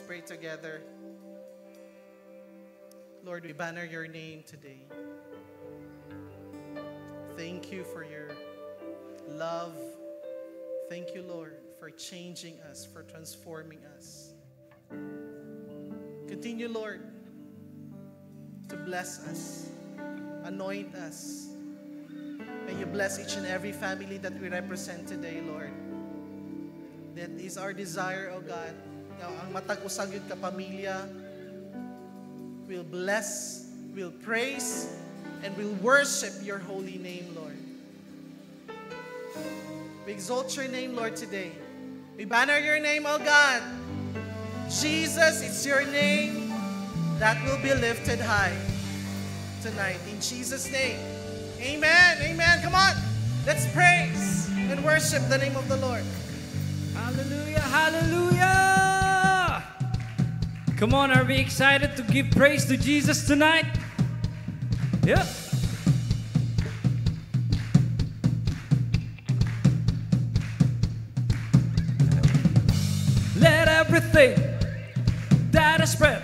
pray together. Lord, we banner your name today. Thank you for your love. Thank you, Lord, for changing us, for transforming us. Continue, Lord, to bless us, anoint us. May you bless each and every family that we represent today, Lord. That is our desire, O God. Now, ang matag-usag yun ka pamilya will bless, will praise, and will worship your holy name, Lord. We exalt your name, Lord, today. We banner your name, O God. Jesus, it's your name that will be lifted high tonight. In Jesus' name. Amen. Amen. Come on. Let's praise and worship the name of the Lord. Hallelujah. Hallelujah. Come on, are we excited to give praise to Jesus tonight? Yep. Let everything that has spread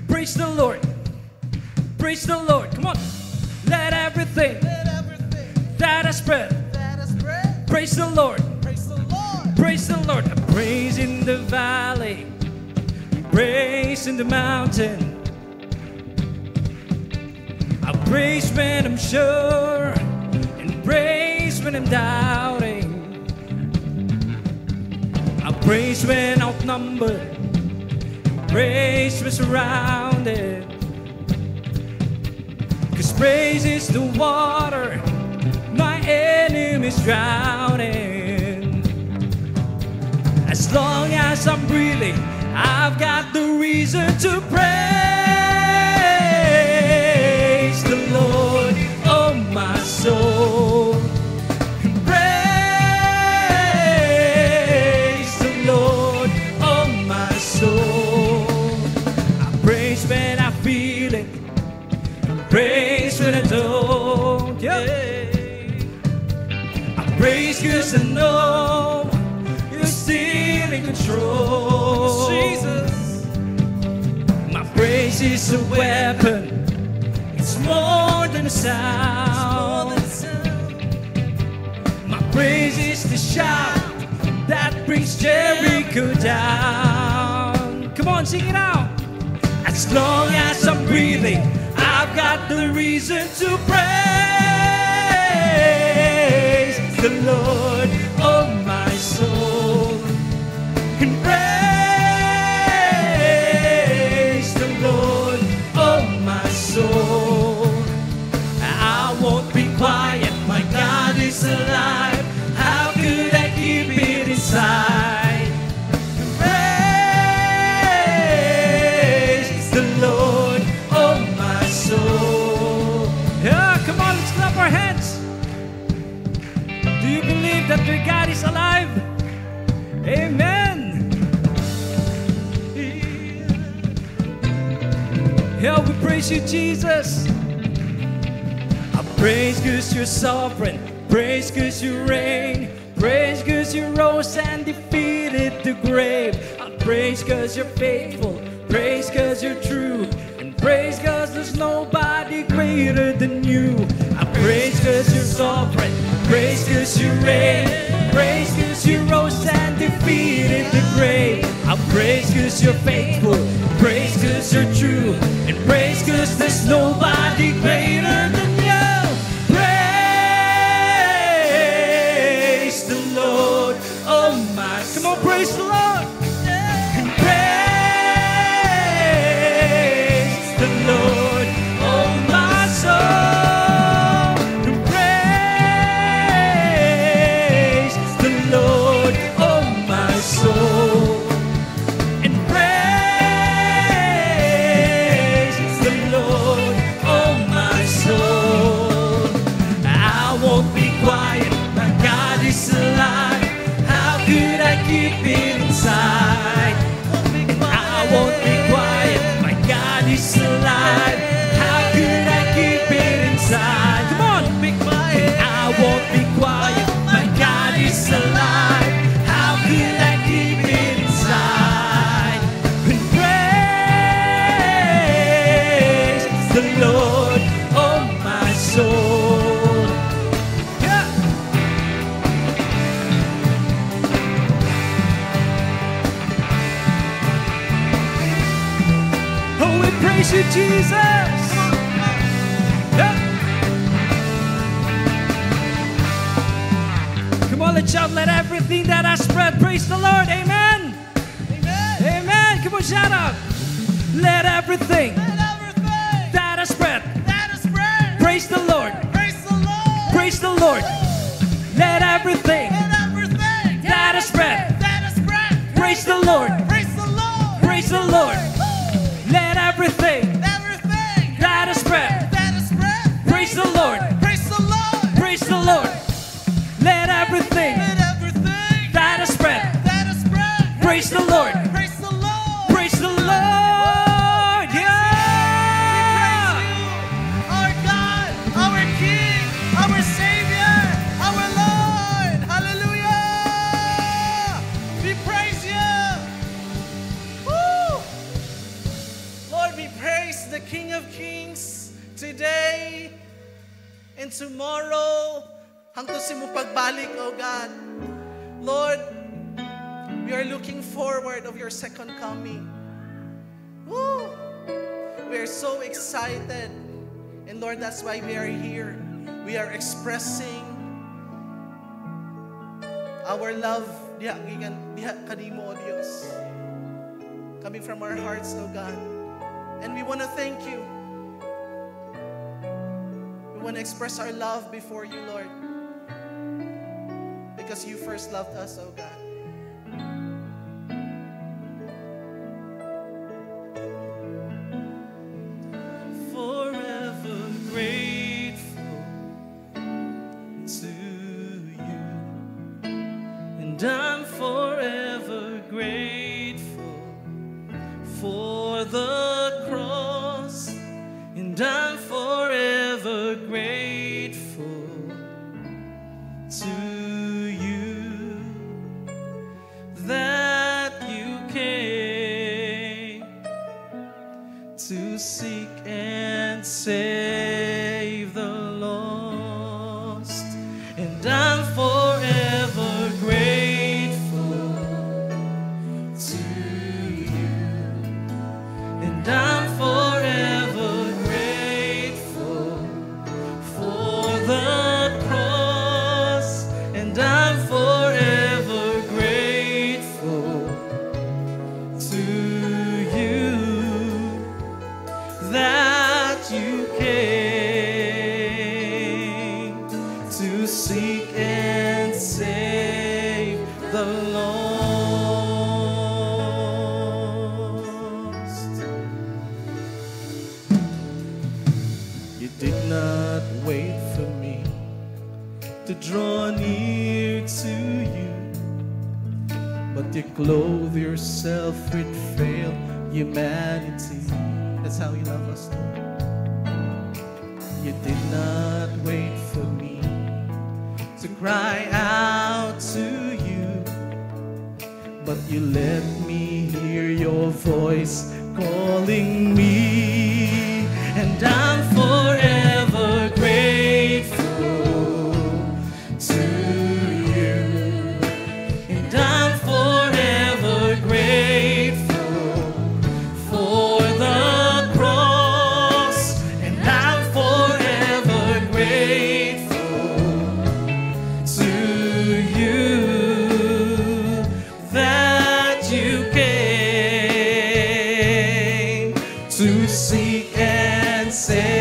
praise the Lord. Praise the Lord. Come on. Let everything that has spread praise the Lord. Praise the Lord. Praise the Lord. A praise in the valley, praise in the mountain. I praise when I'm sure, and praise when I'm doubting. I praise when outnumbered, praise when surrounded. 'Cause praise is the water my enemies drowning. As long as I'm breathing, I've got the reason to praise the Lord, oh my soul. Praise the Lord, oh my soul. I praise when I feel it, praise when I don't. Yeah. I praise 'cause I know you're still in control. Jesus. My praise is a weapon. It's more than a sound. My praise is the shout that brings Jericho down. Come on, sing it out. As long as I'm breathing, I've got the reason to praise the Lord, oh my soul. And praise the Lord, oh my soul. I won't be quiet, my God is alive. How could I keep it inside? Praise the Lord, oh my soul. Yeah, come on, let's clap our hands. Do you believe that your God is alive? Amen. Yeah, we praise you, Jesus. I praise 'cause you're sovereign. Praise 'cause you reign. Praise 'cause you rose and defeated the grave. I praise 'cause you're faithful. Praise 'cause you're true. And praise 'cause there's nobody greater than you. I praise 'cause you're sovereign. Praise 'cause you reign. Praise 'cause you rose and defeated the grave. I praise 'cause you're faithful. Praise 'cause you're true. And praise 'cause there's nobody greater than you. Praise the Lord, oh my. Come on, praise the Lord. And praise the Lord, oh my soul. And praise the Lord, oh my soul. And praise the Lord, oh my soul. Jesus. Yeah. Come on, let's shout, let everything that has spread praise the Lord. Amen. Amen. Amen. Come on, shout out. Let everything Let everything that has spread that is spread praise the Lord. praise the Lord. Praise the Lord. Let everything Let everything that has spread that is spread praise the Lord. praise the Lord. Praise the Lord. Let everything Everything that has spread that is spread praise the Lord. praise the Lord. Praise the Lord. Let everything Let everything that has spread that is spread praise the Lord. praise the Lord. Praise the Lord. We Yeah. praise you, our God, our King, our Savior, our Lord. Hallelujah. We praise you. Woo. Lord, we praise the King of Kings today and tomorrow. Hangtod sa imong pagbalik, oh God. Lord, we are looking forward of your second coming. Woo! We are so excited. And Lord, that's why we are here. We are expressing our love diha kanimo, O Dios. Coming from our hearts, O God. And we want to thank you. We want to express our love before you, Lord. Because you first loved us, O God. Forever grateful to you, and I'm forever grateful for the cross, and I'm forever grateful to you that you came to seek and save the lost, and I'm forever grateful to you, and I'm forever grateful for the cross, and I'm forever grateful to you that you came to seek and save the lost. You did not wait for me to draw near to you, but you clothe yourself with frail humanity. That's how you love us, Lord. You did not wait for me to cry out to you, but you let me hear your voice calling me, and I'm forever grateful to you, and I'm forever grateful for the cross, and I'm forever grateful to you that you came to seek and save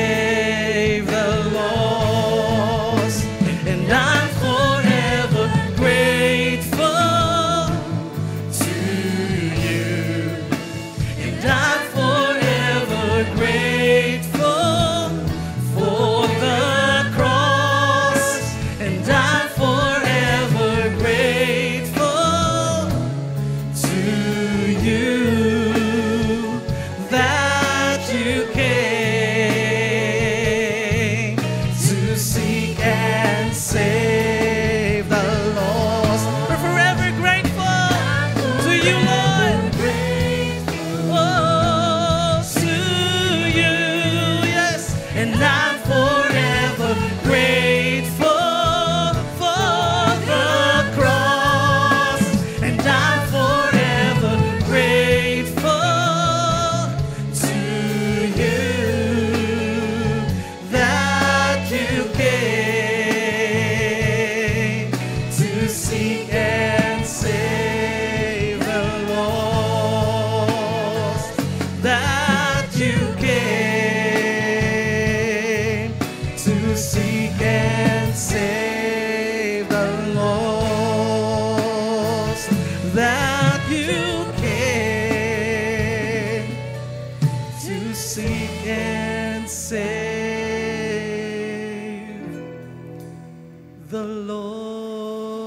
the lost.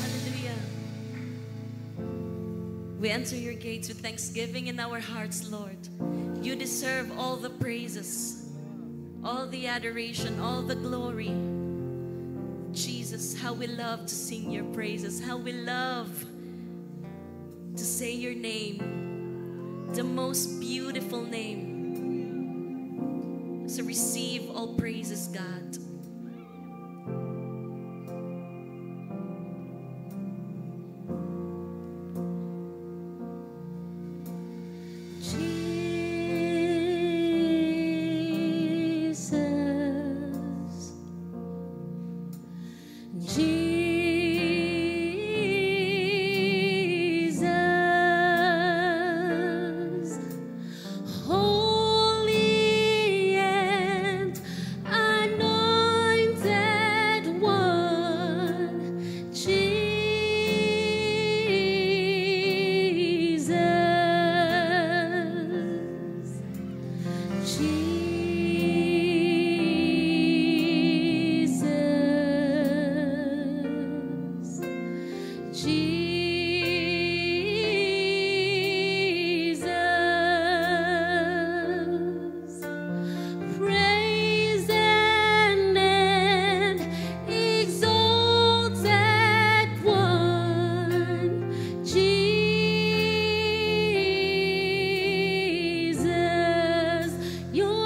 Hallelujah. We enter your gates with thanksgiving in our hearts, Lord. You deserve all the praises, all the adoration, all the glory. Jesus, how we love to sing your praises, how we love to say your name, the most beautiful name. So receive all praises, God. Your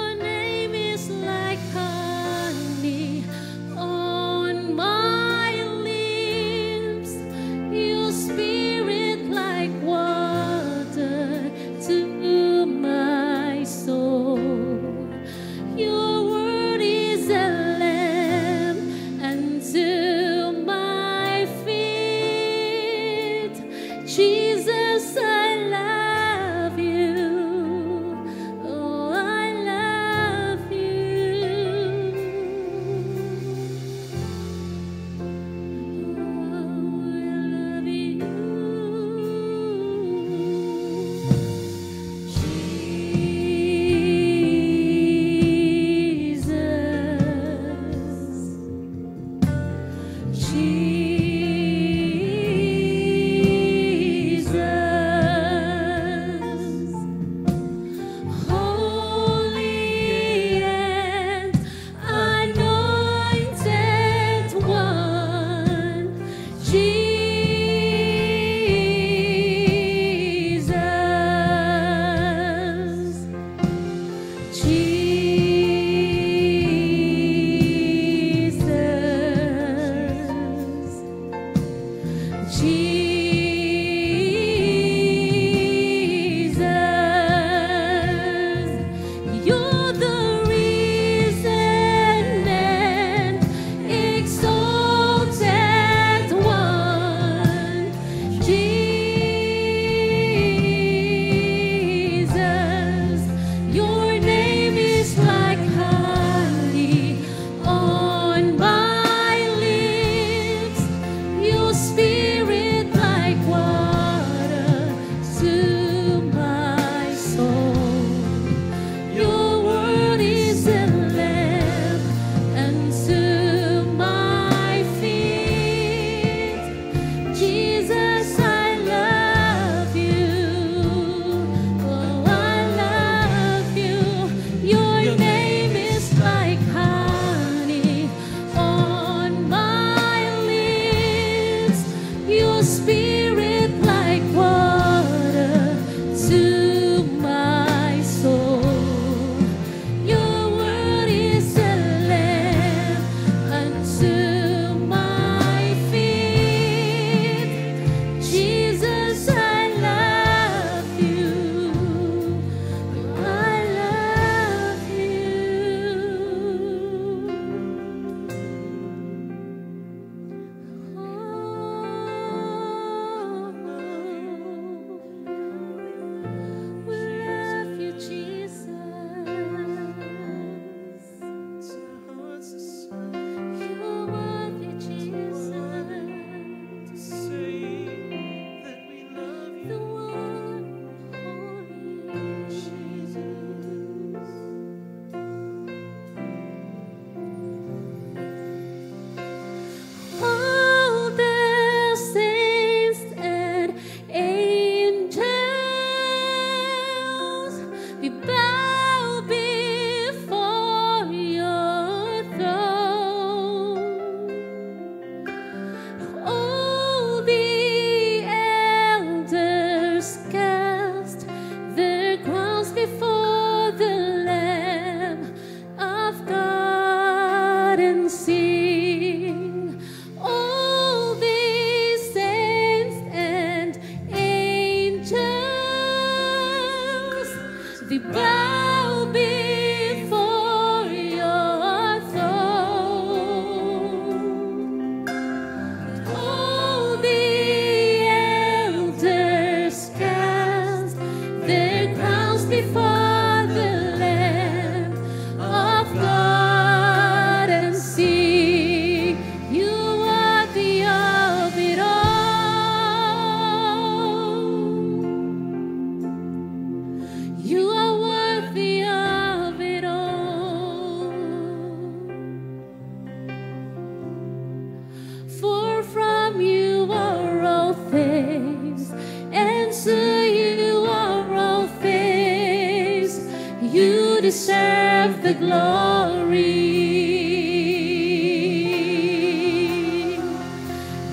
You deserve the glory.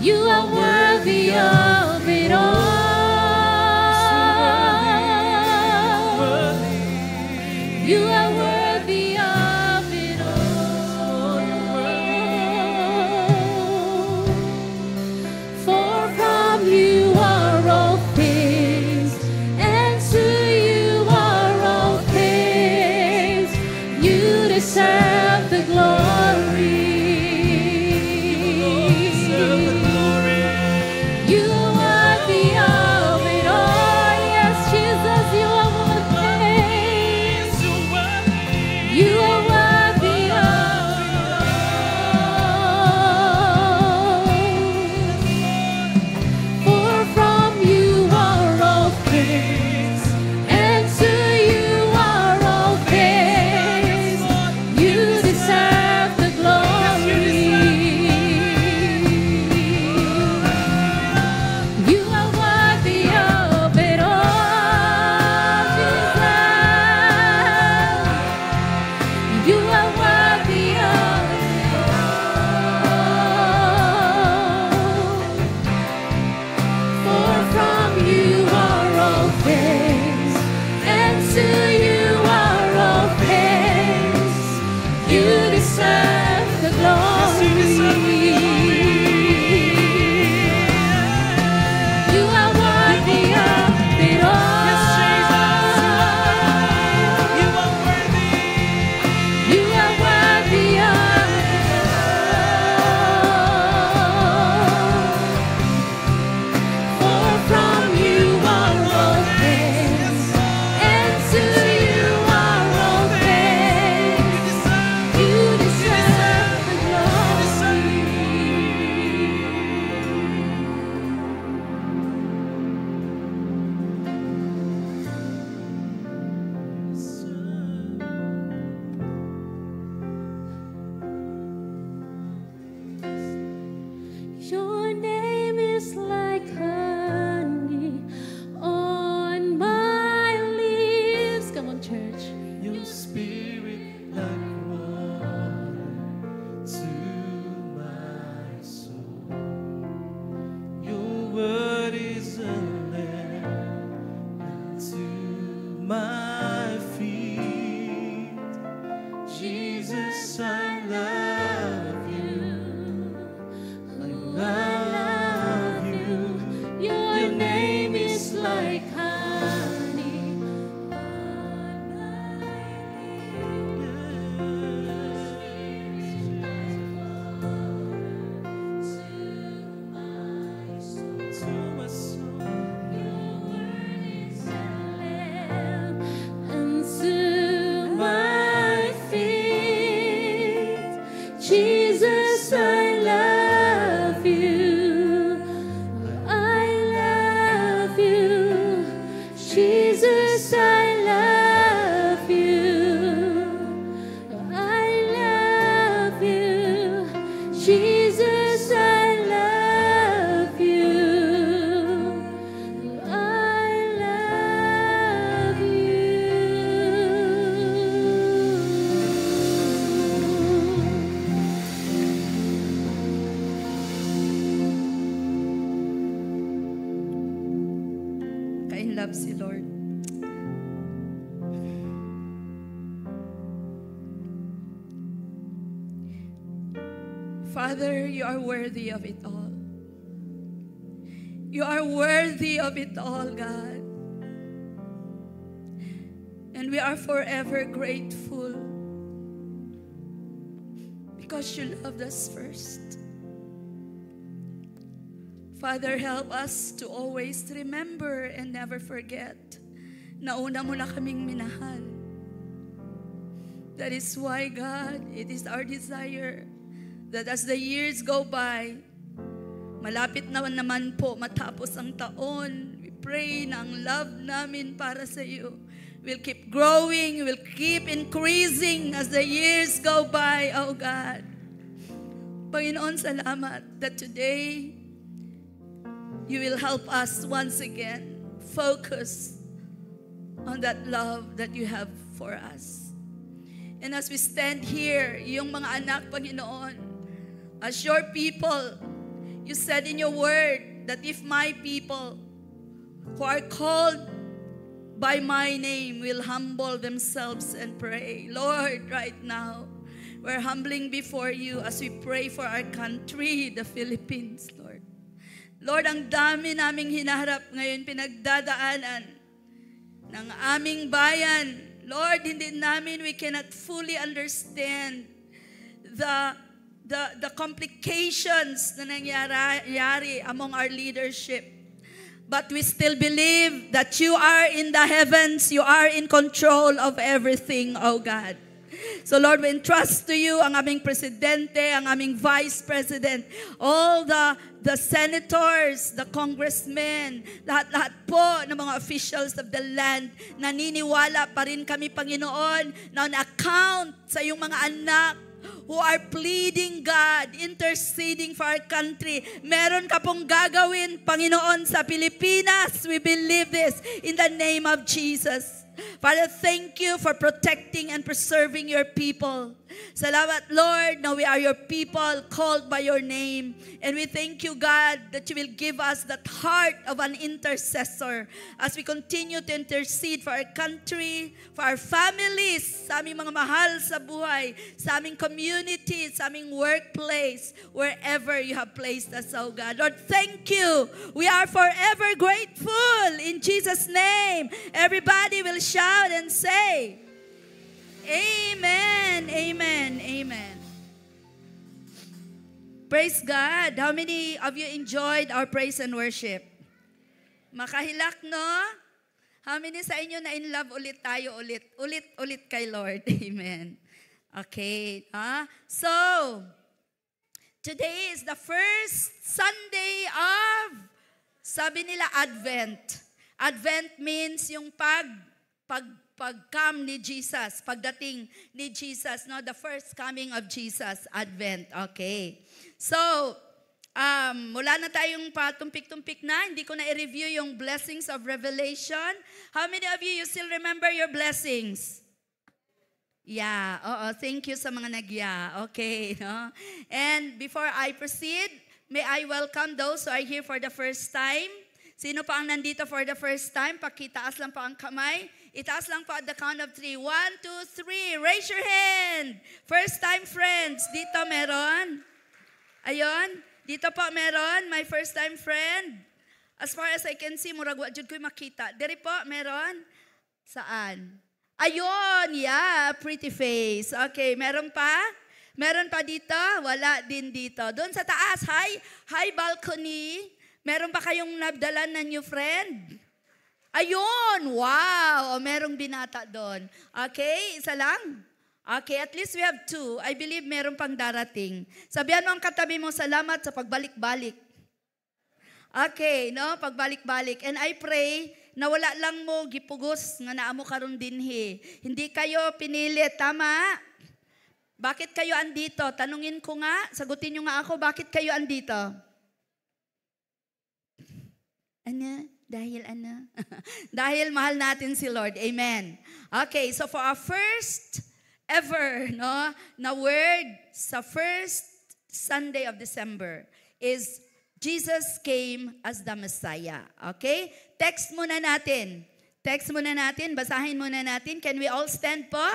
You are worthy of it all. You are worthy of it all. For from you are all things, and to you are all things. You deserve the glory. You are worthy of it all. Yes, Jesus, you are worthy. You are worthy of it all. For from you are all things, and to you are all things. You deserve the glory. You are worthy of it all, Jesus. You are worthy of it all. For from you are all things, and to you are all things. You deserve the glory. You are worthy of it all. You are worthy of it all. For from you are all things, and to you are all things. You deserve the glory. Your name is like honey on my lips. Come on, church. Your spirit like water to my soul. Your word is a lamp to my feet. Jesus, I love you. I love you. Your name is like honey on my lips. To my soul. Your word is a lamp unto my feet. Jesus, I love you. I love you. Jesus, I love you. I love you. Jesus, I love you. I love you. Ka-in-love si Lord. Father, you are worthy of it all. You are worthy of it all, God. And we are forever grateful because you loved us first. Father, help us to always remember and never forget na una mo na kaming minahal. That is why, God, it is our desire that as the years go by, malapit na naman po matapos ang taon, we pray na ang love namin para sa iyo will keep growing, will keep increasing as the years go by, oh God. Panginoon, salamat that today, you will help us once again focus on that love that you have for us. And as we stand here, yung mga anak, Panginoon, as your people, you said in your word that if my people who are called by my name will humble themselves and pray. Lord, right now, we're humbling before you as we pray for our country, the Philippines, Lord. Lord, ang dami naming hinaharap ngayon, pinagdadaanan ng aming bayan. Lord, we cannot fully understand the complications na nangyayari among our leadership. But we still believe that you are in the heavens, you are in control of everything, oh God. So Lord, we entrust to you ang aming presidente, ang aming vice president, all the senators, the congressmen, lahat-lahat po ng mga officials of the land. Naniniwala pa rin kami, Panginoon, na on account sa iyong mga anak who are pleading God, interceding for our country. Meron ka pong gagawin, Panginoon, sa Pilipinas. We believe this in the name of Jesus. Father, thank you for protecting and preserving your people. Salamat, Lord, now we are your people called by your name. And we thank you, God, that you will give us that heart of an intercessor as we continue to intercede for our country, for our families, sa aming mga mahal sa buhay, sa aming community, sa aming workplace, wherever you have placed us, oh God. Lord, thank you. We are forever grateful. In Jesus' name, everybody will shout and say, Amen, amen, amen. Praise God. How many of you enjoyed our praise and worship? Makahilak, no? How many sa inyo na in love ulit tayo ulit? Ulit kay Lord. Amen. Okay. So, today is the first Sunday of, sabi nila, Advent. Advent means yung pag-come ni Jesus, pagdating ni Jesus, no? The first coming of Jesus, Advent. Okay. So, mula na tayong patumpik-tumpik na, hindi ko na i-review yung blessings of Revelation. How many of you still remember your blessings? Yeah, thank you sa mga nagya. Okay, no? And before I proceed, may I welcome those who are here for the first time. Sino pa ang nandito for the first time? Pakitaas lang po ang kamay. Itaas lang po at the count of 3. 1, 2, 3. Raise your hand. First time friends. Dito meron. Ayun. Dito po meron. My first time friend. As far as I can see, murag wa jud ko'y makita. Diri po meron. Saan? Ayun. Yeah. Pretty face. Okay. Meron pa? Meron pa dito? Wala din dito. Doon sa taas. Hi balcony. Meron pa kayong nabdalan na new friend? Ayun! Wow! Merong binata doon. Okay? Isa lang? Okay, at least we have 2. I believe meron pang darating. Sabihan mo ang katabi mo, salamat sa pagbalik-balik. Okay, no? Pagbalik-balik. And I pray na wala lang mo gipugos nga naamo karon dinhi. Hindi kayo pinilit, tama? Bakit kayo andito? Tanungin ko nga, sagutin nyo nga ako, bakit kayo andito? Ano? Dahil ano? Dahil mahal natin si Lord. Amen. Okay, so for our first ever na word sa first Sunday of December is Jesus came as the Messiah. Okay? Text muna natin. Basahin muna natin. Can we all stand po?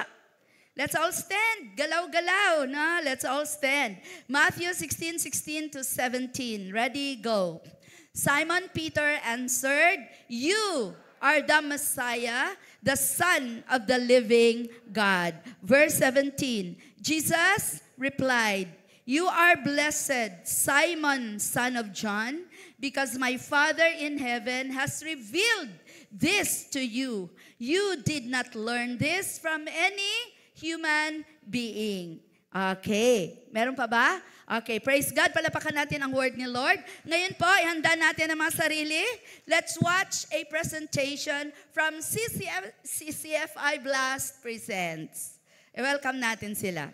Let's all stand. Galaw-galaw. No? Let's all stand. Matthew 16:16 to 17. Ready, go. Simon Peter answered, "You are the Messiah, the Son of the living God." Verse 17, Jesus replied, "You are blessed, Simon, son of John, because my Father in heaven has revealed this to you. You did not learn this from any human being." Okay. Meron pa ba? Okay. Praise God. Palapakan natin ang word ni Lord. Ngayon po, ihanda natin ang mga sarili. Let's watch a presentation from CCFI Blast Presents. Welcome natin sila.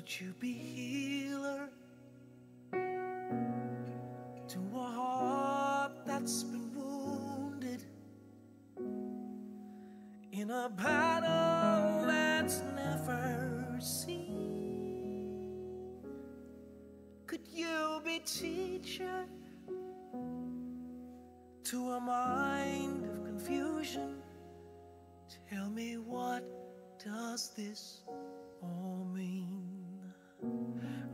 Could you be healer to a heart that's been wounded in a battle that's never seen? Could you be teacher to a mind of confusion? Tell me, what does this all mean?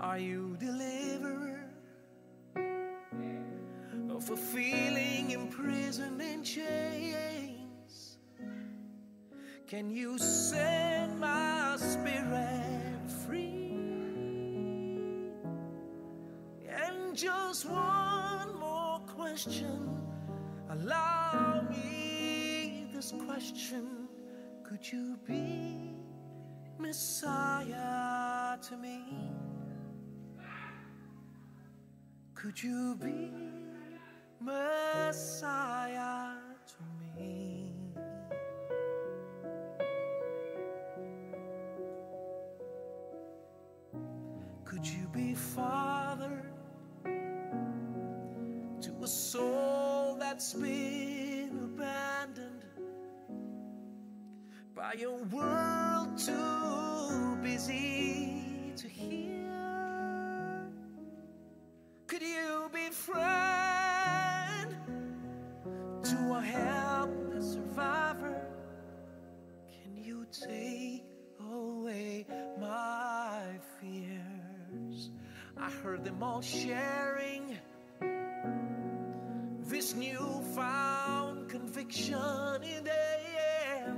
Are you deliverer of a feeling imprisoned in chains? Can you set my spirit free? And just one more question, allow me this question. Could you be Messiah to me? Could you be Messiah to me? Could you be Father to a soul that's been abandoned by a world too busy to hear? Could you be friend to a helpless survivor? Can you take away my fears? I heard them all sharing this newfound conviction in the air.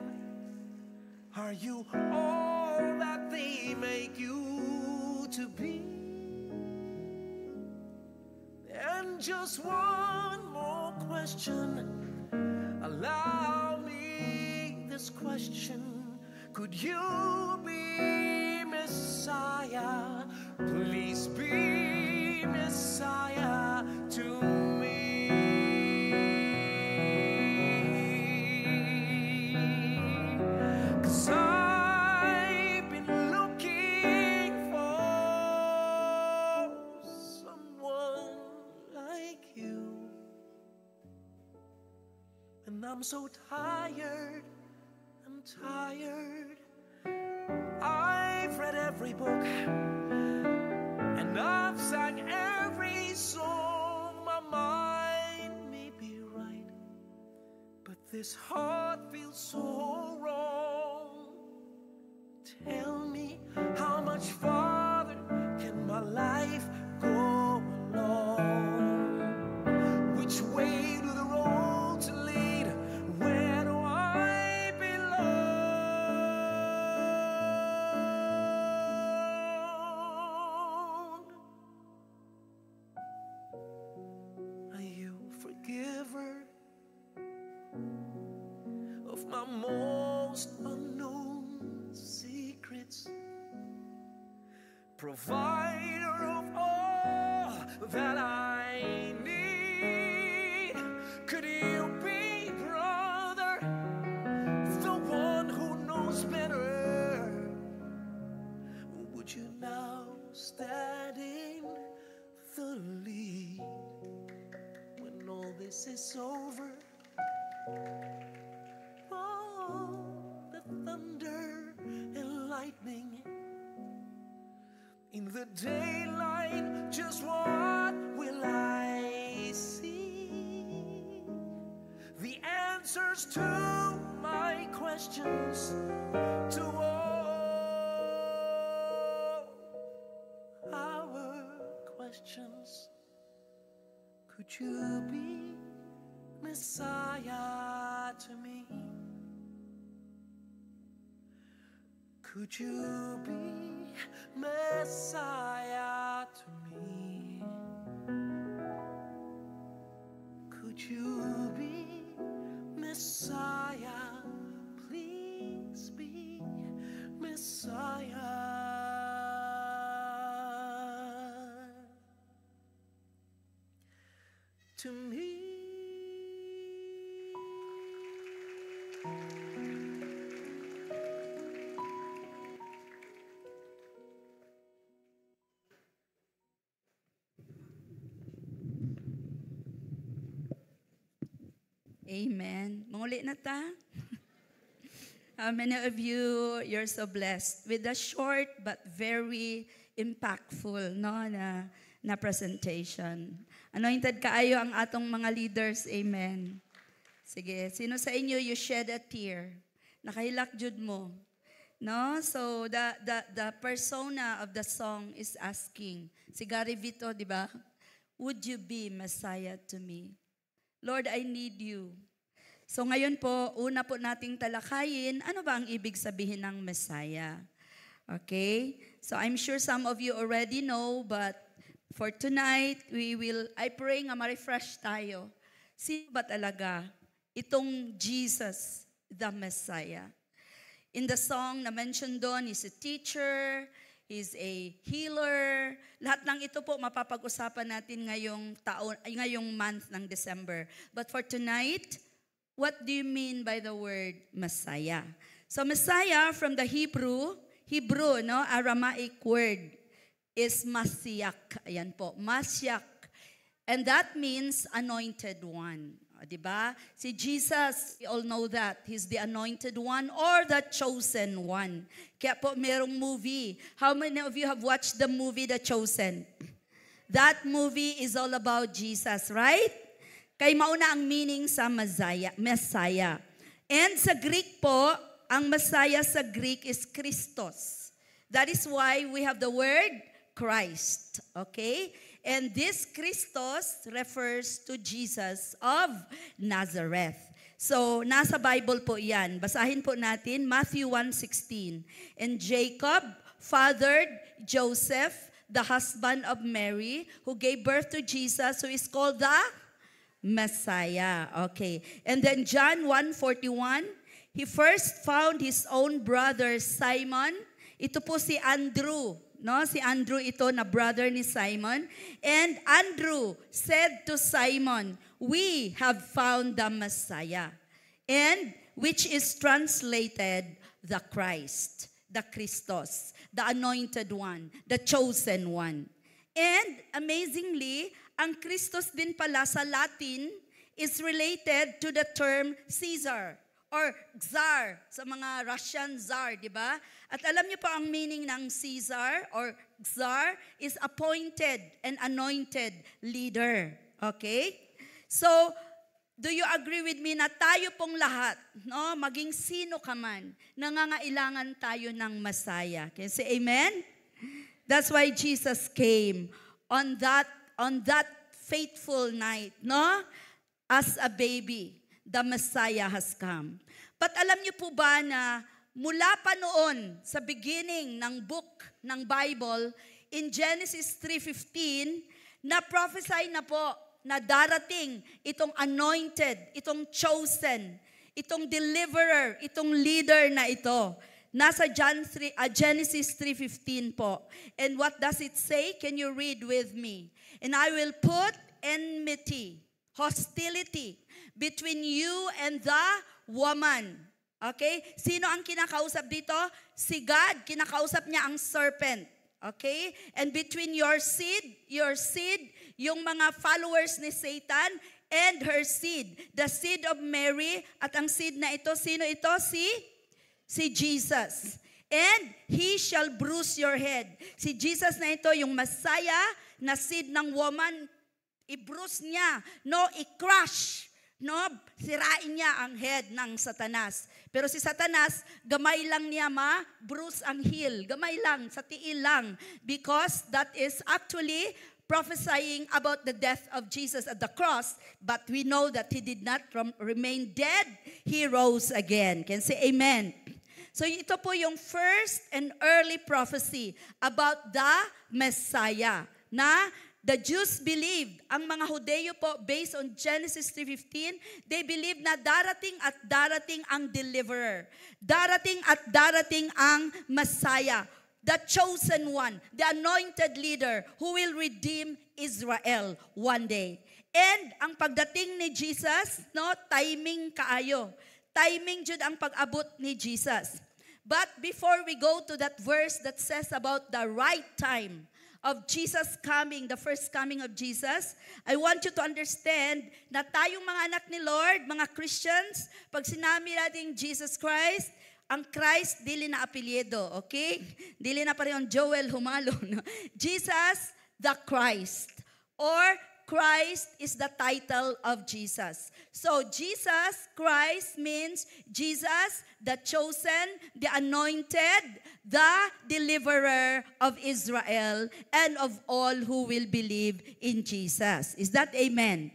Are you all that they make you to be? And just one more question, allow me this question. Could you be Messiah? Please be Messiah to me. 'Cause I've been looking for someone like you, and I'm so tired. I'm tired. I've read every book and I've sang every song. My mind may be right, but this heart feels so wrong. Tell me, how much farther can my life go along? Which way do the roads lead? Where do I belong? Are you forgiver of my most unknown secrets? Provider of all that I need? Could you be brother, the one who knows better? Would you now stand in the lead when all this is over? Oh, the thunder and lightning in the daylight, just what will I see? The answers to my questions, to all our questions. Could you be Messiah to me? Could you be Messiah to me? Could you be Messiah? Please be Messiah to me. Amen. Muli na ta. How many of you, you're so blessed with a short but very impactful na presentation. Anointed kaayo ang atong mga leaders. Amen. Sige, sino sa inyo you shed a tear? Nakahilak jud mo. No? So the persona of the song is asking. Si Gary Vito, di ba? Would you be Messiah to me? Lord, I need you. So ngayon po, una po nating talakayin, ano ba ang ibig sabihin ng Messiah? Okay? So I'm sure some of you already know, but for tonight, I pray nga ma-refresh tayo. Sino ba talaga itong Jesus, the Messiah? In the song na mention doon, he's a teacher, he's a healer. Lahat ng ito po mapapag-usapan natin ngayong month ng December. But for tonight, what do you mean by the word Messiah? So Messiah from the Hebrew, Aramaic word is Mashiach. Ayan po, Mashiach. And that means anointed one. Diba? Si Jesus, we all know that. He's the anointed one or the chosen one. Kaya po merong movie. How many of you have watched the movie The Chosen? That movie is all about Jesus, right? Kay mauna ang meaning sa Messiah. And sa Greek po, ang Messiah sa Greek is Christos. That is why we have the word Christ. Okay? And this Christos refers to Jesus of Nazareth. So, nasa Bible po yan. Basahin po natin, Matthew 1:16. And Jacob fathered Joseph, the husband of Mary, who gave birth to Jesus, who is called the Messiah. Okay. And then John 1:41, he first found his own brother Simon. Ito po si Andrew. No, si Andrew ito na brother ni Simon. And Andrew said to Simon, we have found the Messiah. And which is translated the Christ, the Christos, the anointed one, the chosen one. And amazingly, ang Christos din pala sa Latin is related to the term Caesar or Tsar, sa mga Russian Tsar, di ba? At alam niyo pa ang meaning ng Caesar or Tsar is appointed and anointed leader. Okay? So, do you agree with me na tayo pong lahat, no, maging sino ka man, nangangailangan tayo ng Messiah? Can you say amen? That's why Jesus came on that faithful night, no? As a baby. The Messiah has come. But alam niyo po ba na mula pa noon sa beginning ng book ng Bible, in Genesis 3:15, na-prophesy na po na darating itong anointed, itong chosen, itong deliverer, itong leader na ito. Nasa Genesis 3:15 po. And what does it say? Can you read with me? And I will put enmity, hostility, between you and the woman. Okay? Sino ang kinakausap dito? Si God. Kinakausap niya ang serpent. Okay? And between your seed, yung mga followers ni Satan, and her seed, the seed of Mary, at ang seed na ito, sino ito? Si Jesus. And he shall bruise your head. Si Jesus na ito, yung Messiah, na seed ng woman, i-bruise niya, no, i-crush, no, sirain niya ang head ng Satanas. Pero si Satanas, gamay lang niya bruise ang heel. Gamay lang, sa tiil lang. Because that is actually prophesying about the death of Jesus at the cross. But we know that he did not remain dead. He rose again. Can say amen. So ito po yung first and early prophecy about the Messiah na the Jews believed, ang mga Hudeo po, based on Genesis 3:15, they believed na darating at darating ang deliverer. Darating at darating ang Messiah, the chosen one, the anointed leader who will redeem Israel one day. And ang pagdating ni Jesus, no, timing kaayo. Timing jud ang pag-abot ni Jesus. But before we go to that verse that says about the right time of Jesus coming, the first coming of Jesus, I want you to understand na tayong mga anak ni Lord, mga Christians, pag sinabi natin Jesus Christ, ang Christ, dili na apelyido, okay? Dili na parehong Joel Humalo. No? Jesus, the Christ. Or Christ is the title of Jesus. So Jesus Christ means Jesus, the chosen, the anointed, the deliverer of Israel and of all who will believe in Jesus. Is that amen?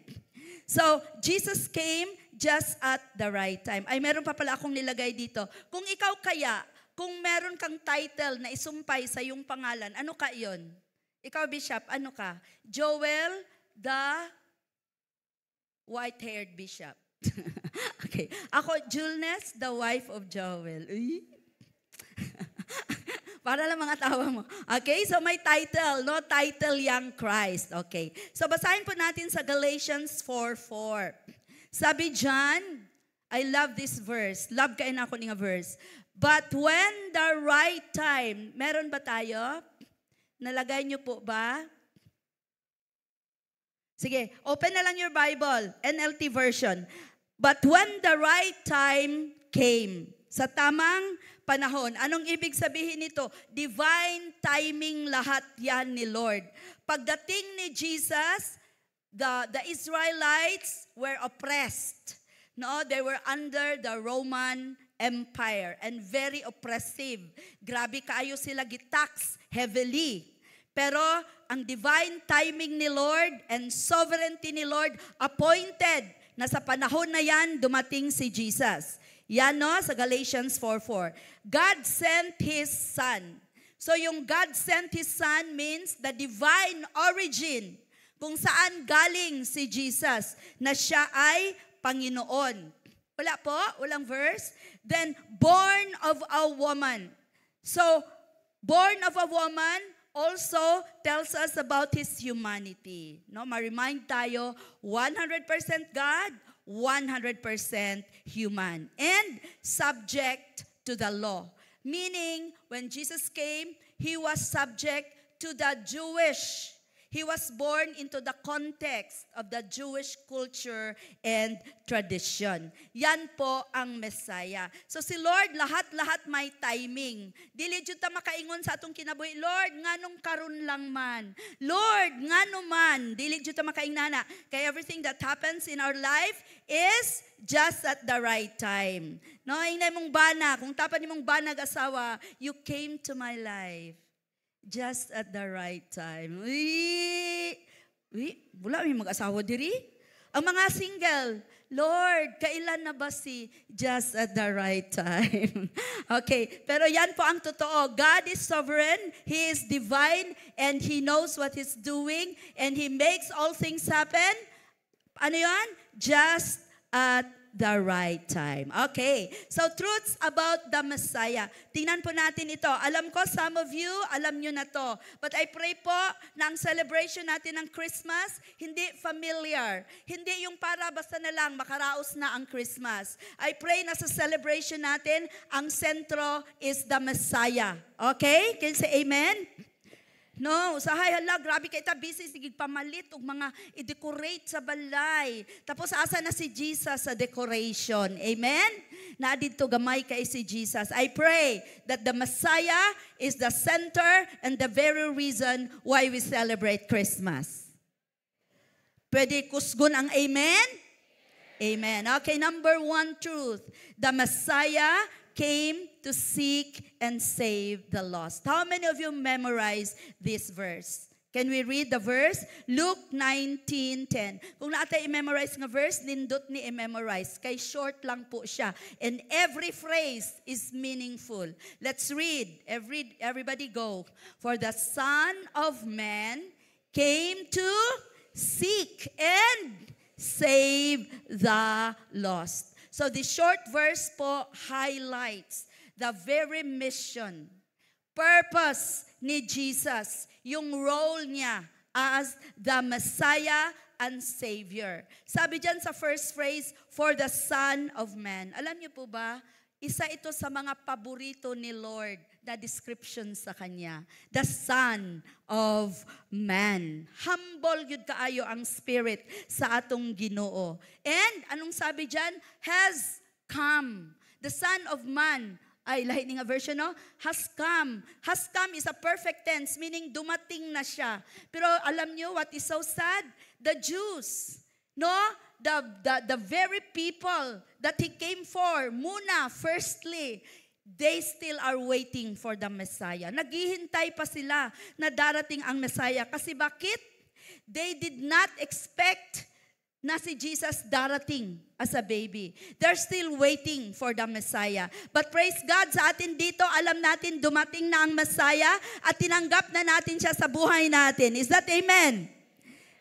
So Jesus came just at the right time. Ay, meron pa pala akong nilagay dito. Kung ikaw kaya, kung meron kang title na isumpay sa iyong pangalan, ano ka iyon? Ikaw, Bishop, ano ka? Joel, the white-haired bishop. Okay. Ako, Julnes, the wife of Joel. Uy. Para lang mga tawa mo. Okay, so may title, no? Title, Young Christ. Okay. So basahin po natin sa Galatians 4:4. Sabi dyan, I love this verse. Love kayo na ako ng verse. But when the right time, meron ba tayo? Nalagay niyo po ba? Sige, open na lang your Bible, NLT version. But when the right time came, sa tamang panahon, anong ibig sabihin nito? Divine timing lahat yan ni Lord. Pagdating ni Jesus, the Israelites were oppressed. No, they were under the Roman Empire and very oppressive. Grabe kaayo sila gitax heavily. Pero ang divine timing ni Lord and sovereignty ni Lord appointed na sa panahon na yan dumating si Jesus. Yan no, sa Galatians 4:4. God sent His Son. So yung God sent His Son means the divine origin kung saan galing si Jesus na siya ay Panginoon. Wala po? Walang verse? Then, born of a woman. So, born of a woman also tells us about His humanity. No, ma-remind tayo, 100% God, 100% human. And subject to the law. Meaning, when Jesus came, He was subject to the Jewish. He was born into the context of the Jewish culture and tradition. Yan po ang Messiah. So si Lord, lahat-lahat may timing. Dili jud ta makaingon sa atong kinabuhi, Lord, nganong karon lang man. Lord, ngano man, dili jud ta makaingnana. Kay everything that happens in our life is just at the right time. No, ingnay mong bana, kung tapan nimong banag asawa, you came to my life. Just at the right time. Wala may mag-asawa diri. Ang mga single, Lord, kailan na ba si just at the right time? Okay, pero yan po ang totoo. God is sovereign, He is divine, and He knows what He's doing, and He makes all things happen. Ano yan? Just at the right time. Okay. So, truths about the Messiah. Tingnan po natin ito. Alam ko, some of you, alam nyo na to. But I pray po na ang celebration natin ng Christmas, hindi familiar. Hindi yung para basta na lang makaraos na ang Christmas. I pray na sa celebration natin, ang sentro is the Messiah. Okay? Can you say amen? No, usahay hala, grabe kay ta busy sige pamalit og mga i-decorate sa balay. Tapos asa na si Jesus sa decoration. Amen? Na dito gamay kay si Jesus. I pray that the Messiah is the center and the very reason why we celebrate Christmas. Pwede kusgon ang amen? Amen. Okay, number one truth. The Messiah came to seek and save the lost. How many of you memorize this verse? Can we read the verse? Luke 19:10. Kung naatay i-memorize nga verse, nindot ni i-memorize. Kay short lang po siya. And every phrase is meaningful. Let's read. Everybody go. For the Son of Man came to seek and save the lost. So the short verse po highlights the very mission, purpose ni Jesus, yung role niya as the Messiah and Savior. Sabi dyan sa first phrase, for the Son of Man. Alam niyo po ba, isa ito sa mga paborito ni Lord na description sa Kanya. The Son of Man. Humble yun kaayo ang spirit sa atong Ginoo. And anong sabi dyan? Has come. The Son of Man, ay lahi nga version, no? Has come. Has come is a perfect tense, meaning dumating na siya. Pero alam nyo what is so sad? The Jews, no? The very people that He came for, muna, firstly, they still are waiting for the Messiah. Naghihintay pa sila na darating ang Messiah. Kasi bakit? They did not expect na si Jesus darating as a baby. They're still waiting for the Messiah. But praise God, sa atin dito, alam natin dumating na ang Messiah at tinanggap na natin siya sa buhay natin. Is that amen?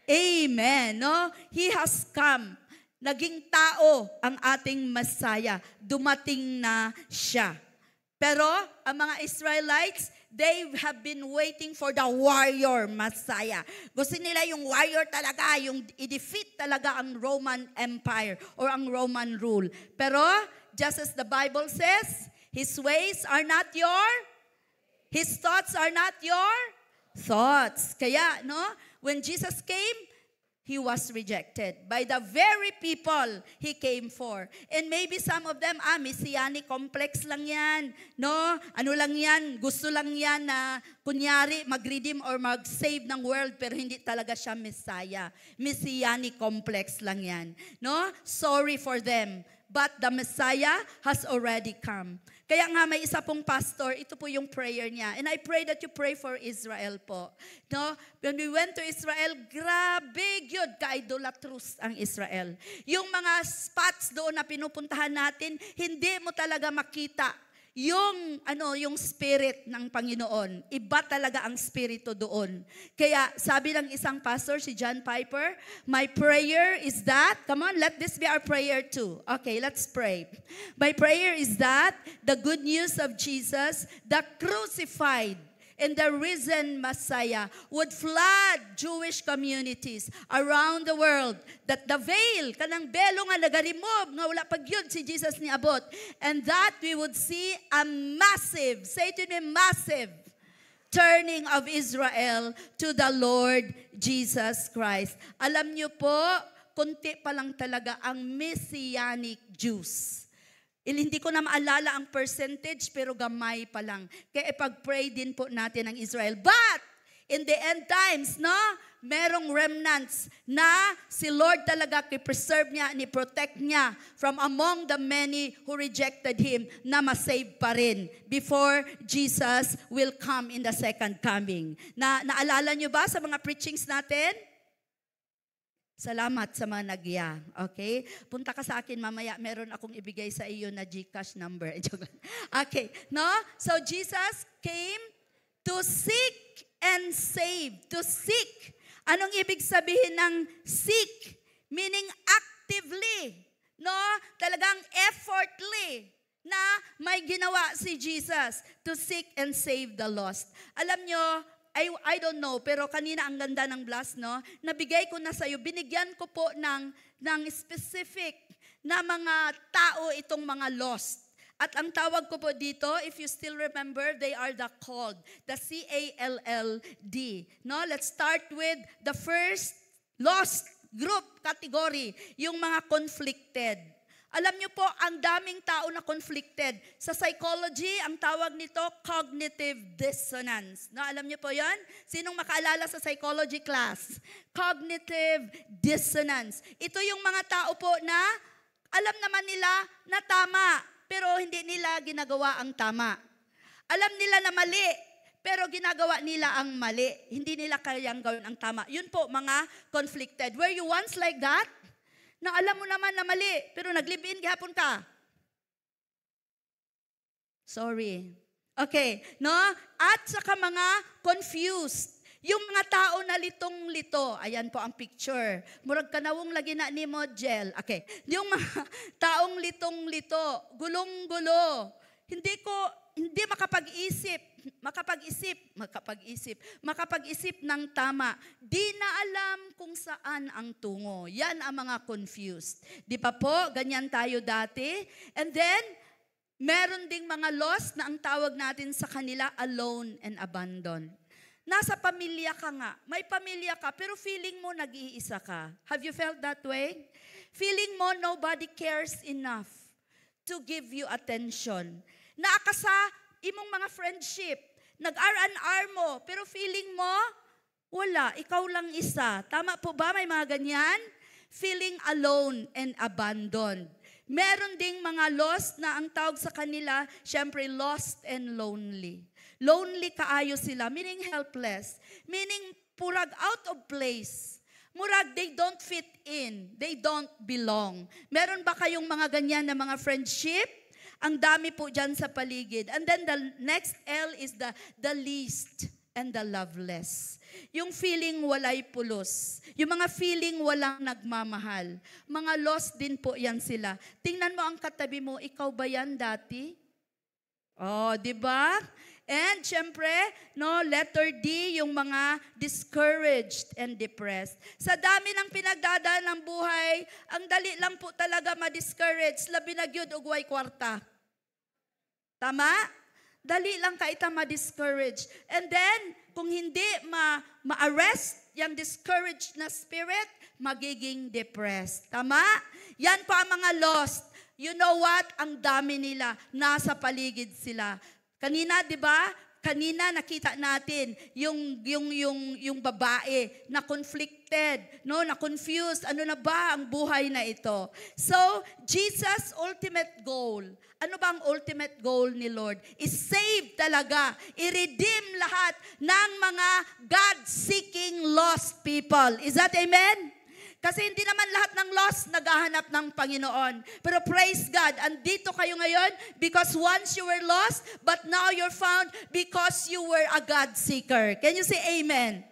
Amen. No? He has come. Naging tao ang ating Messiah. Dumating na siya. Pero ang mga Israelites, they have been waiting for the warrior Messiah. Gusto nila yung warrior talaga, yung i-defeat talaga ang Roman Empire or ang Roman rule. Pero, just as the Bible says, His ways are not His thoughts are not your thoughts. Kaya, no, when Jesus came, He was rejected by the very people He came for. And maybe some of them, messianic complex lang yan. No? Ano lang yan? Gusto lang yan na kunyari mag-redeem or mag-save ng world pero hindi talaga siya Messiah. Messianic complex lang yan. No? Sorry for them. But the Messiah has already come. Kaya nga may isa pong pastor, ito po yung prayer niya. And I pray that you pray for Israel po. No? When we went to Israel, grabe yun, ka-idolatrous ang Israel. Yung mga spots doon na pinupuntahan natin, hindi mo talaga makita yung spirit ng Panginoon. Iba talaga ang spirito doon. Kaya sabi ng isang pastor, si John Piper, my prayer is that, come on, let this be our prayer too. Okay, let's pray. My prayer is that the good news of Jesus, the crucified and the risen Messiah would flood Jewish communities around the world. That the veil, kanang belo nga nag-remove, nga wala pag yun si Jesus ni abot. And that we would see a massive, say to me, massive turning of Israel to the Lord Jesus Christ. Alam niyo po, konti pa lang talaga ang Messianic Jews. Hindi ko na maalala ang percentage, pero gamay pa lang. Kaya ipag-pray din po natin ang Israel. But, in the end times, no, merong remnants na si Lord talaga ki-preserve niya, ni-protect niya from among the many who rejected Him na masave pa rin before Jesus will come in the second coming. Naalala niyo ba sa mga preachings natin? Salamat sa mga nagya. Okay? Punta ka sa akin mamaya, meron akong ibigay sa iyo na GCash number. Okay. No? So Jesus came to seek and save. To seek. Anong ibig sabihin ng seek? Meaning actively. No? Talagang effortly na may ginawa si Jesus to seek and save the lost. Alam nyo, I don't know, pero kanina ang ganda ng blast, no? Nabigay ko na sa iyo, binigyan ko po ng specific na mga tao itong mga lost. At ang tawag ko po dito, if you still remember, they are the called, the CALLD. No? Let's start with the first lost group category, yung mga conflicted. Alam niyo po, ang daming tao na conflicted. Sa psychology, ang tawag nito, cognitive dissonance. No, alam niyo po yan? Sinong makaalala sa psychology class? Cognitive dissonance. Ito yung mga tao po na alam naman nila na tama, pero hindi nila ginagawa ang tama. Alam nila na mali, pero ginagawa nila ang mali. Hindi nila kayang gawin ang tama. Yun po, mga conflicted. Were you once like that? Na alam mo naman na mali, pero nag-live-in gihapon ka. Sorry. Okay, no? At saka mga confused. Yung mga tao na litong-lito. Ayan po ang picture. Murag kanawong lagi na ni Model. Okay. Yung mga taong litong-lito, gulong-gulo. Hindi makapag-isip ng tama. Di na alam kung saan ang tungo. Yan ang mga confused. Di pa po, ganyan tayo dati. And then, Meron ding mga lost na ang tawag natin sa kanila, alone and abandoned. Nasa pamilya ka nga. May pamilya ka, pero feeling mo nag-iisa ka. Have you felt that way? Feeling mo nobody cares enough to give you attention. Naakasa imong mga friendship. Nag-R&R mo, pero feeling mo, wala, ikaw lang isa. Tama po ba? May mga ganyan? Feeling alone and abandoned. Meron ding mga lost na ang tawag sa kanila, syempre lost and lonely. Lonely kaayo sila, meaning helpless. Meaning purag out of place. Murag they don't fit in. They don't belong. Meron ba kayong mga ganyan na mga friendship? Ang dami po dyan sa paligid. And then the next L is the least and the loveless. Yung feeling walay pulos. Yung mga feeling walang nagmamahal. Mga lost din po yan sila. Tingnan mo ang katabi mo, ikaw ba yan dati? Oh, di ba? And syempre, no, letter D, yung mga discouraged and depressed. Sa dami ng pinagdadaan ng buhay, ang dali lang po talaga ma-discourage, labi na gyud ug way kwarta. Tama? Dali lang ka ita ma-discourage. And then, kung hindi ma-arrest yung discouraged na spirit, magiging depressed. Tama? Yan po ang mga lost. You know what? Ang dami nila. Nasa paligid sila. Kanina, di ba? Kanina nakita natin yung babae na conflicted, no, na confused. Ano na ba ang buhay na ito? So, Jesus' ultimate goal. Ano ba ang ultimate goal ni Lord? I-save talaga, i-redeem lahat ng mga God-seeking lost people. Is that amen? Kasi hindi naman lahat ng lost naghahanap ng Panginoon. Pero praise God, andito kayo ngayon because once you were lost, but now you're found because you were a God seeker. Can you say amen?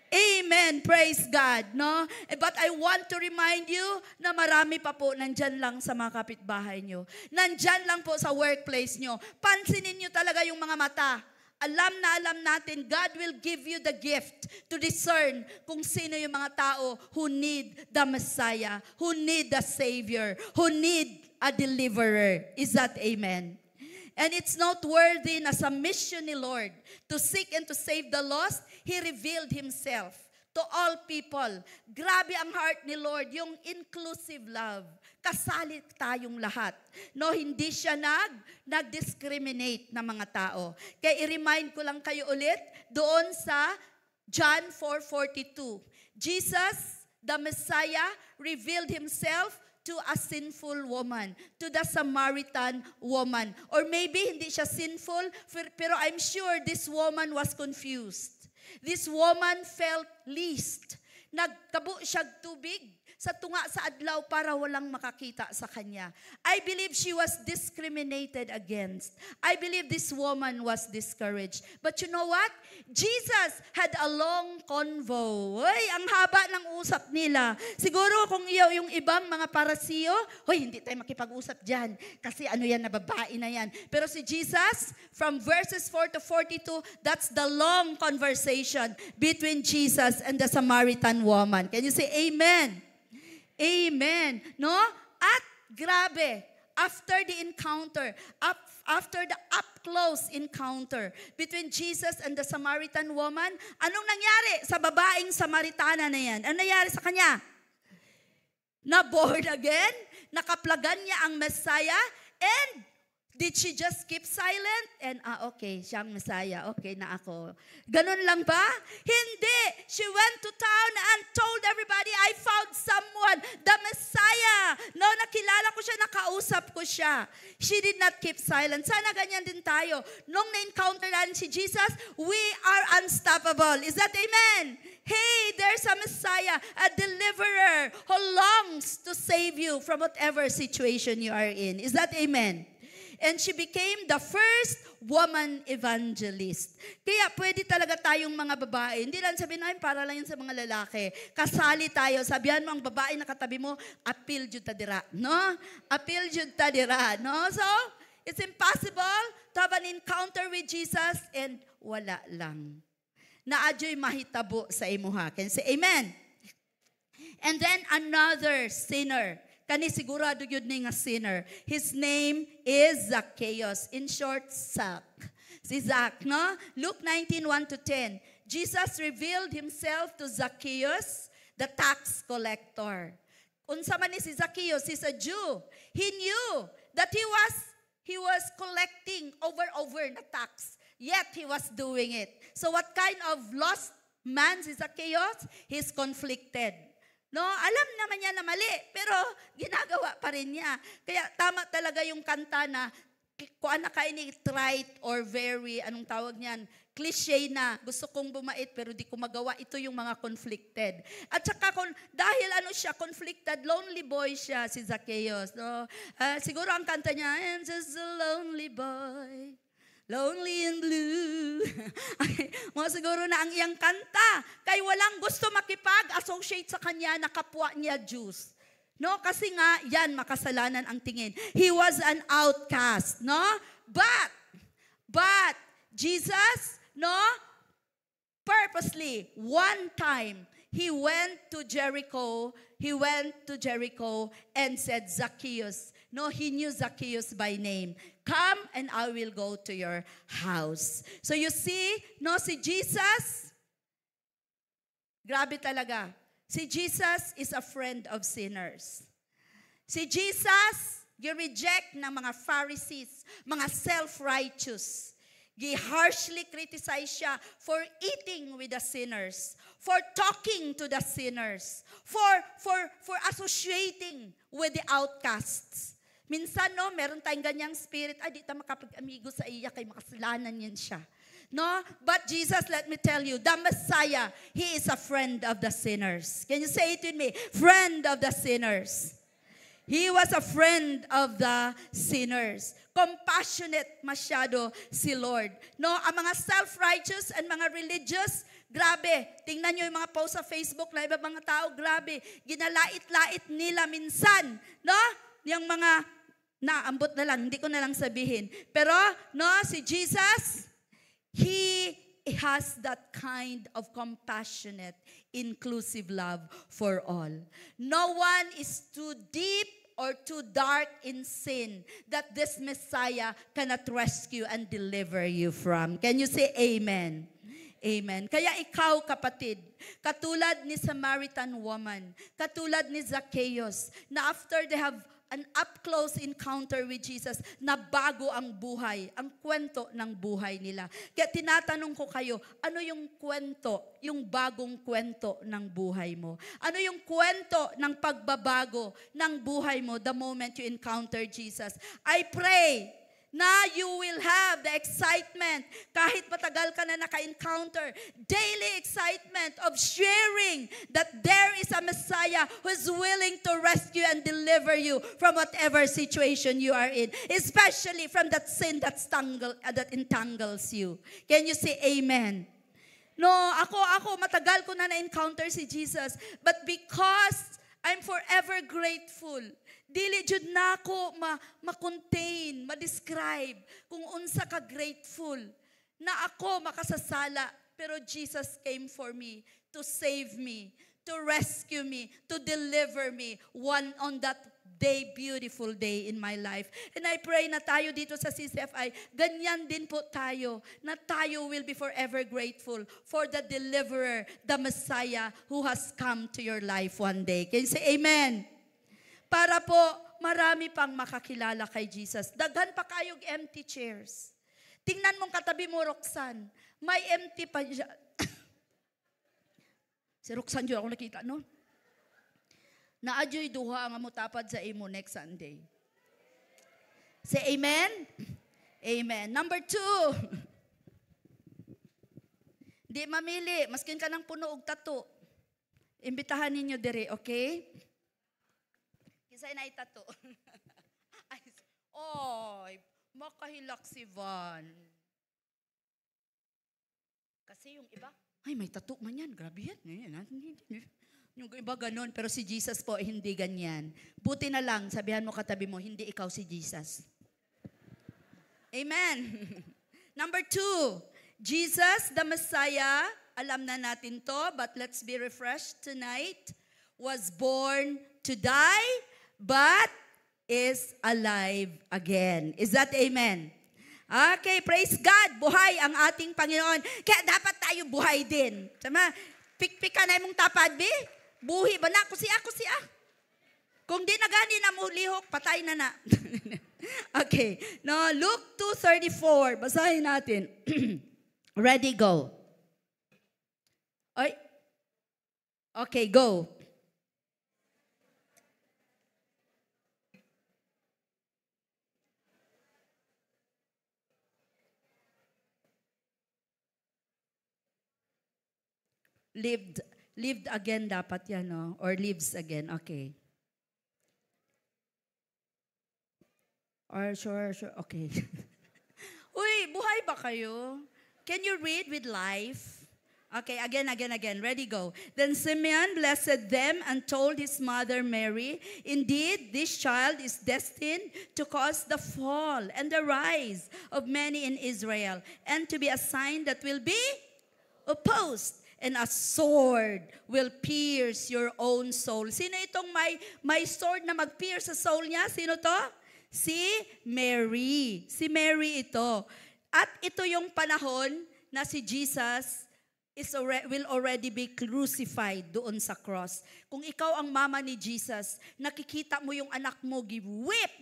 Amen. Praise God. No? But I want to remind you na marami pa po nandyan lang sa mga kapitbahay nyo. Nandyan lang po sa workplace nyo. Pansinin nyo talaga yung mga mata. Alam na alam natin, God will give you the gift to discern kung sino yung mga tao who need the Messiah, who need the Savior, who need a deliverer. Is that amen? And it's noteworthy na sa mission ni Lord to seek and to save the lost, He revealed Himself to all people. Grabe ang heart ni Lord, yung inclusive love. Kasali tayong lahat. No, hindi siya nag-discriminate na mga tao. Kaya i-remind ko lang kayo ulit doon sa John 4:42. Jesus, the Messiah, revealed Himself to a sinful woman, to the Samaritan woman. Or maybe hindi siya sinful, pero I'm sure this woman was confused. This woman felt least. Nagtabo siya tubig sa tunga sa adlaw para walang makakita sa kanya. I believe she was discriminated against. I believe this woman was discouraged. But you know what? Jesus had a long convo. Hoy, ang haba ng usap nila. Siguro kung yung ibang mga parasiyo, hoy, hindi tayo makipag-usap dyan. Kasi ano yan na babae na yan. Pero si Jesus, from verses 4 to 42, that's the long conversation between Jesus and the Samaritan woman. Can you say amen? Amen. No? At grabe, after the encounter, after the up-close encounter between Jesus and the Samaritan woman, anong nangyari sa babaeng Samaritana na yan? Anong nangyari sa kanya? Na-born again? Nakaplagan niya ang Messiah? And did she just keep silent? And, okay, siyang Messiah. Okay na ako. Ganun lang ba? Hindi. She went to town and told everybody, I found someone, the Messiah. No, nakilala ko siya, nakausap ko siya. She did not keep silent. Sana ganyan din tayo. Nung na-encounter natin si Jesus, we are unstoppable. Is that amen? Hey, there's a Messiah, a deliverer who longs to save you from whatever situation you are in. Is that amen? And she became the first woman evangelist. Kaya pwede talaga tayong mga babae. Hindi lang sabihin namin para lang yun sa mga lalaki. Kasali tayo. Sabihan mo ang babae na katabi mo, apil jud ta dira. No? Apil jud ta dira. No? So, it's impossible to have an encounter with Jesus and wala lang. Naadyo'y mahitabo sa imuha. Can you say amen? And then another sinner Kani sigurado yun ni nga sinner. His name is Zacchaeus. In short, Zac. Si Zac, no? Luke 19:1-10. Jesus revealed himself to Zacchaeus, the tax collector. Unsa man ni si Zacchaeus, he's a Jew. He knew that he was collecting over na tax. Yet he was doing it. So what kind of lost man si Zacchaeus? He's conflicted. No, alam naman niya na mali, pero ginagawa pa rin niya. Kaya tama talaga yung kanta na kung ano kayo ni trite or very, anong tawag niyan, cliche na, gusto kong bumait pero di ko magawa, ito yung mga conflicted. At saka dahil ano siya, conflicted, lonely boy siya, si Zacchaeus. No? Siguro ang kanta niya, I'm just a lonely boy, lonely and blue. Mga siguro na ang iyang kanta, kay walang gusto makipag-associate sa kanya na kapwa niya Jews. No, kasi nga, yan, makasalanan ang tingin. He was an outcast, no? But, Jesus, no, purposely, one time, he went to Jericho and said, Zacchaeus, no, he knew Zacchaeus by name. Come and I will go to your house. So you see, no, si Jesus, grabe talaga. Si Jesus is a friend of sinners. Si Jesus, gi-reject ng mga Pharisees, mga self-righteous. Gi-harshly criticize siya for eating with the sinners, for talking to the sinners, for associating with the outcasts. Minsan, no, meron tayong ganyang spirit, di ta makapag-amigo sa iya, kay makasalanan yan siya. No, but Jesus, let me tell you, the Messiah, He is a friend of the sinners. Can you say it with me? Friend of the sinners. He was a friend of the sinners. Compassionate masyado si Lord. No, ang mga self-righteous and mga religious, grabe. Tingnan nyo yung mga post sa Facebook na iba mga tao, grabe. Ginalait-lait nila minsan. No, yung mga naambot na lang, hindi ko na lang sabihin. Pero, no, si Jesus, He has that kind of compassionate, inclusive love for all. No one is too deep or too dark in sin that this Messiah cannot rescue and deliver you from. Can you say amen? Amen. Kaya ikaw, kapatid, katulad ni Samaritan woman, katulad ni Zacchaeus, na after they have an up-close encounter with Jesus, na bago ang buhay, ang kwento ng buhay nila. Kaya tinatanong ko kayo, ano yung kwento, yung bagong kwento ng buhay mo? Ano yung kwento ng pagbabago ng buhay mo the moment you encounter Jesus? I pray na you will have the excitement, kahit matagal ka na naka-encounter, daily excitement of sharing that there is a Messiah who is willing to rescue and deliver you from whatever situation you are in, especially from that sin that entangles you. Can you say amen? No, ako matagal ko na na-encounter si Jesus, but because I'm forever grateful, dili jud na ako ma-contain, ma-describe kung unsa ka grateful na ako makasasala, pero Jesus came for me, to save me, to rescue me, to deliver me on that day, beautiful day in my life. And I pray na tayo dito sa CCFI, ganyan din po tayo, na tayo will be forever grateful for the deliverer, the Messiah who has come to your life one day. Can you say amen? Para po marami pang makakilala kay Jesus. Daghan pa kayong empty chairs. Tingnan mong katabi mo, Roxanne. May empty pa dyan. Si Roxanne dyan ako nakita, no? Naadyo'y duha nga mo tapad sa imo next Sunday. Say amen? Amen. Number 2. Di mamili. Maskin ka ng puno og tato. Imbitahan ninyo dire, okay? Kisay na itato. Oy, makahilak si Van. Kasi yung iba, ay may tato man yan. Grabe yan. Yung iba ganon, pero si Jesus po, hindi ganyan. Buti na lang, sabihan mo katabi mo, hindi ikaw si Jesus. Amen. Number 2, Jesus, the Messiah, alam na natin to, but let's be refreshed tonight, was born to die, but is alive again. Is that amen? Okay, praise God. Buhay ang ating Panginoon. Kaya dapat tayo buhay din. Sama, pikpika na mong tapad, be? Buhi ba na? Kusi. Kung di na gani na mo lihok, patay na na. Okay. No, Luke 2:34. Basahin natin. Ready, go. Oy. Okay, go. Lived again dapat yan, no? Or lives again. Okay. Or sure. Okay. Uy, buhay ba kayo? Can you read with life? Okay, again. Ready, go. Then Simeon blessed them and told his mother Mary, "Indeed, this child is destined to cause the fall and the rise of many in Israel, and to be a sign that will be opposed. And a sword will pierce your own soul." Sino itong may sword na mag-pierce sa soul niya? Sino to? Si Mary. Si Mary ito. At ito yung panahon na si Jesus will already be crucified doon sa cross. Kung ikaw ang mama ni Jesus, nakikita mo yung anak mo gi-whip,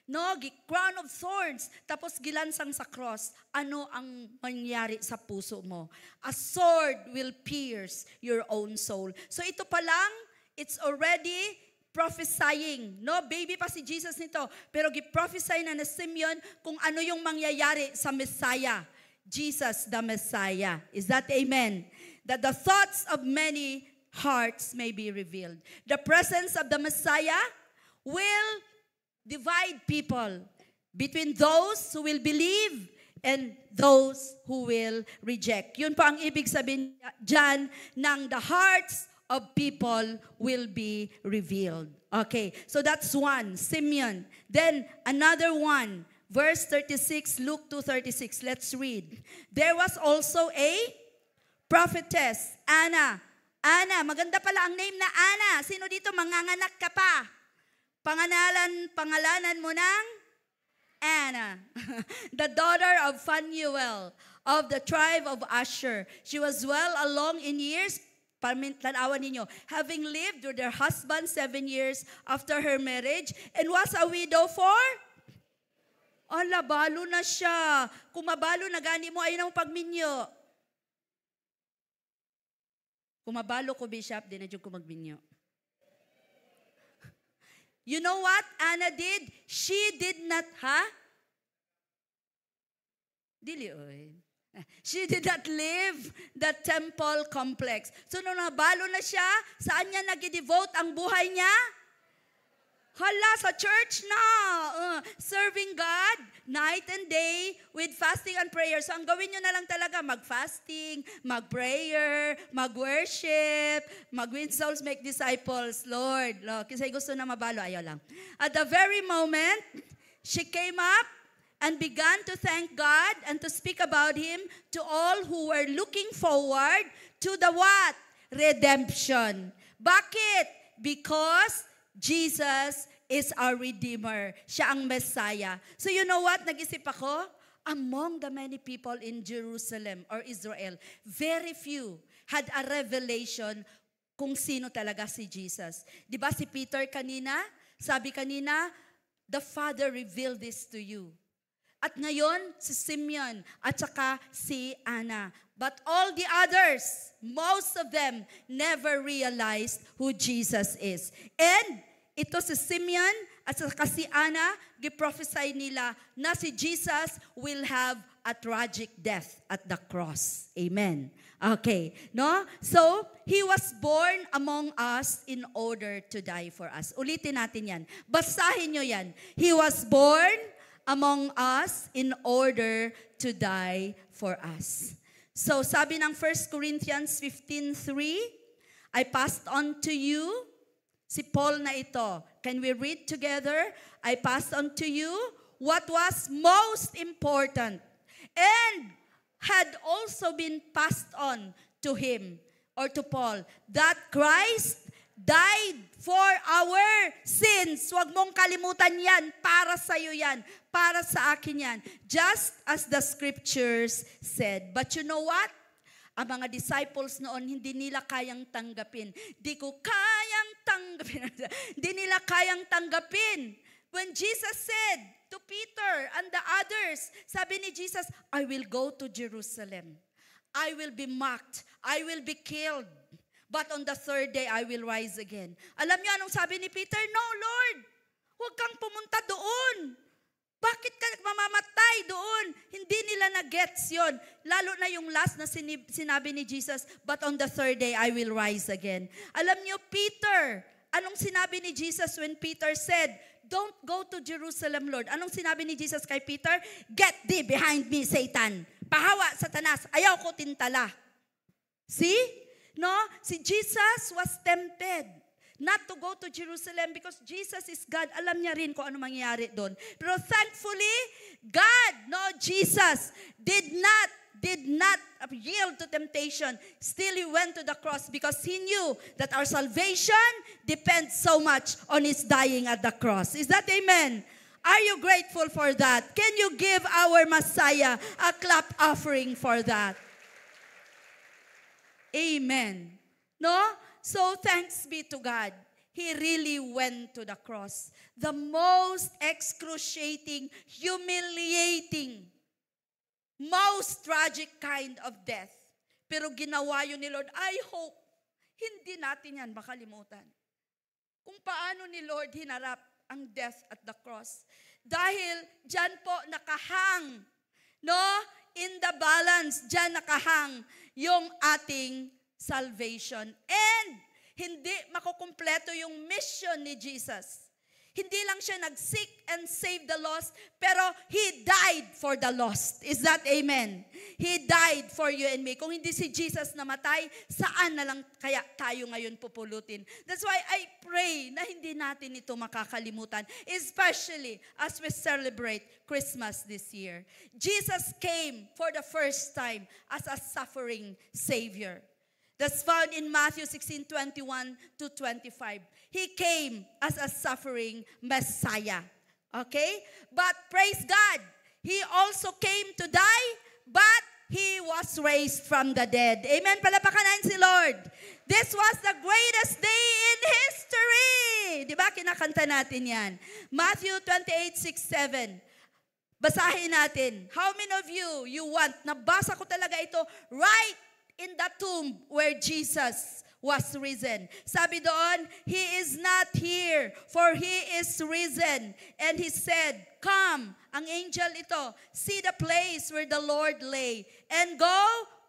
no, crown of thorns, tapos gilansang sa cross, ano ang mangyari sa puso mo? A sword will pierce your own soul. So ito pa lang, it's already prophesying. No, baby pa si Jesus nito, pero gi-prophesy na Simeon kung ano yung mangyayari sa Messiah. Jesus the Messiah. Is that amen? That the thoughts of many hearts may be revealed. The presence of the Messiah will divide people between those who will believe and those who will reject. Yun po ang ibig sabihin dyan ng the hearts of people will be revealed. Okay, so that's one, Simeon. Then another one, verse 36, Luke 2:36. Let's read. There was also a prophetess, Anna. Anna, maganda pala ang name na Anna. Sino dito manganganak ka pa? Pangalanan mo ng Anna, the daughter of Phanuel of the tribe of Asher. She was well along in years, tanawan ninyo, having lived with her husband 7 years after her marriage, and was a widow for? Ala, balo na siya. Kung mabalo na gani mo, ayaw na mo pagminyo. Kung mabalo ko, Bishop, di na dyan ko magminyo. You know what Anna did? She did not, Dili, oy. She did not leave the temple complex. So, nung nabalo na siya, saan niya nag-devote ang buhay niya? Hala, sa church na. Serving God, night and day, with fasting and prayer. So, ang gawin nyo na lang talaga, mag-fasting, mag-prayer, mag-worship, mag-win souls, make disciples. Lord, kasi gusto na mabalo, ayaw lang. At the very moment, she came up and began to thank God and to speak about Him to all who were looking forward to the what? Redemption. Bakit? Because Jesus is our Redeemer. Siya ang Messiah. So you know what? Nag-isip ako, among the many people in Jerusalem or Israel, very few had a revelation kung sino talaga si Jesus. Di ba si Peter kanina? Sabi kanina, the Father revealed this to you. At ngayon, si Simeon at saka si Anna. But all the others, most of them, never realized who Jesus is. And ito si Simeon at saka si Anna, giprophesy nila na si Jesus will have a tragic death at the cross. Amen. Okay. No? So, He was born among us in order to die for us. Ulitin natin yan. Basahin nyo yan. He was born among us in order to die for us. So, sabi ng 1 Corinthians 15:3, I passed on to you, si Paul na ito. Can we read together? I passed on to you what was most important and had also been passed on to him or to Paul, that Christ died for our sins. Huwag mong kalimutan yan. Para sa'yo yan. Para sa akin yan. Just as the scriptures said. But you know what? Ang mga disciples noon, hindi nila kayang tanggapin. Di ko kayang tanggapin. Hindi nila kayang tanggapin. When Jesus said to Peter and the others, sabi ni Jesus, I will go to Jerusalem. I will be mocked. I will be killed. But on the third day, I will rise again. Alam niyo anong sabi ni Peter? No, Lord. Huwag kang pumunta doon. Bakit ka mamamatay doon? Hindi nila na-gets yun. Lalo na yung last na sinabi ni Jesus, but on the third day, I will rise again. Alam niyo, Peter, anong sinabi ni Jesus when Peter said, don't go to Jerusalem, Lord? Anong sinabi ni Jesus kay Peter? Get thee behind me, Satan. Pahawa, Satanas. Ayaw ko tintala. See? No? Si Jesus was tempted not to go to Jerusalem because Jesus is God. Alam niya rin kung ano mangyayari doon. Pero thankfully, God, Jesus, did not yield to temptation. Still, He went to the cross because He knew that our salvation depends so much on His dying at the cross. Is that amen? Are you grateful for that? Can you give our Messiah a clap offering for that? Amen. No? So thanks be to God. He really went to the cross. The most excruciating, humiliating, most tragic kind of death. Pero ginawa yun ni Lord. I hope hindi natin yan makalimutan. Kung paano ni Lord hinarap ang death at the cross. Dahil dyan po nakahang, no? In the balance, dyan nakahang yung ating salvation. And hindi makukumpleto yung mission ni Jesus. Hindi lang siya nag-seek and save the lost, pero He died for the lost. Is that amen? He died for you and me. Kung hindi si Jesus namatay, saan na lang kaya tayo ngayon pupulutin? That's why I pray na hindi natin ito makakalimutan, especially as we celebrate Christmas this year. Jesus came for the first time as a suffering Savior. That's found in Matthew 16:21 to 25. He came as a suffering Messiah. Okay? But praise God, He also came to die, but He was raised from the dead. Amen? Palapakan natin si Lord. This was the greatest day in history. Di ba? Kinakanta natin yan. Matthew 28:6-7. Basahin natin. How many of you want? Nabasa ko talaga ito right in the tomb where Jesus was risen. Sabi doon, He is not here, for He is risen. And He said, come, ang angel ito, see the place where the Lord lay, and go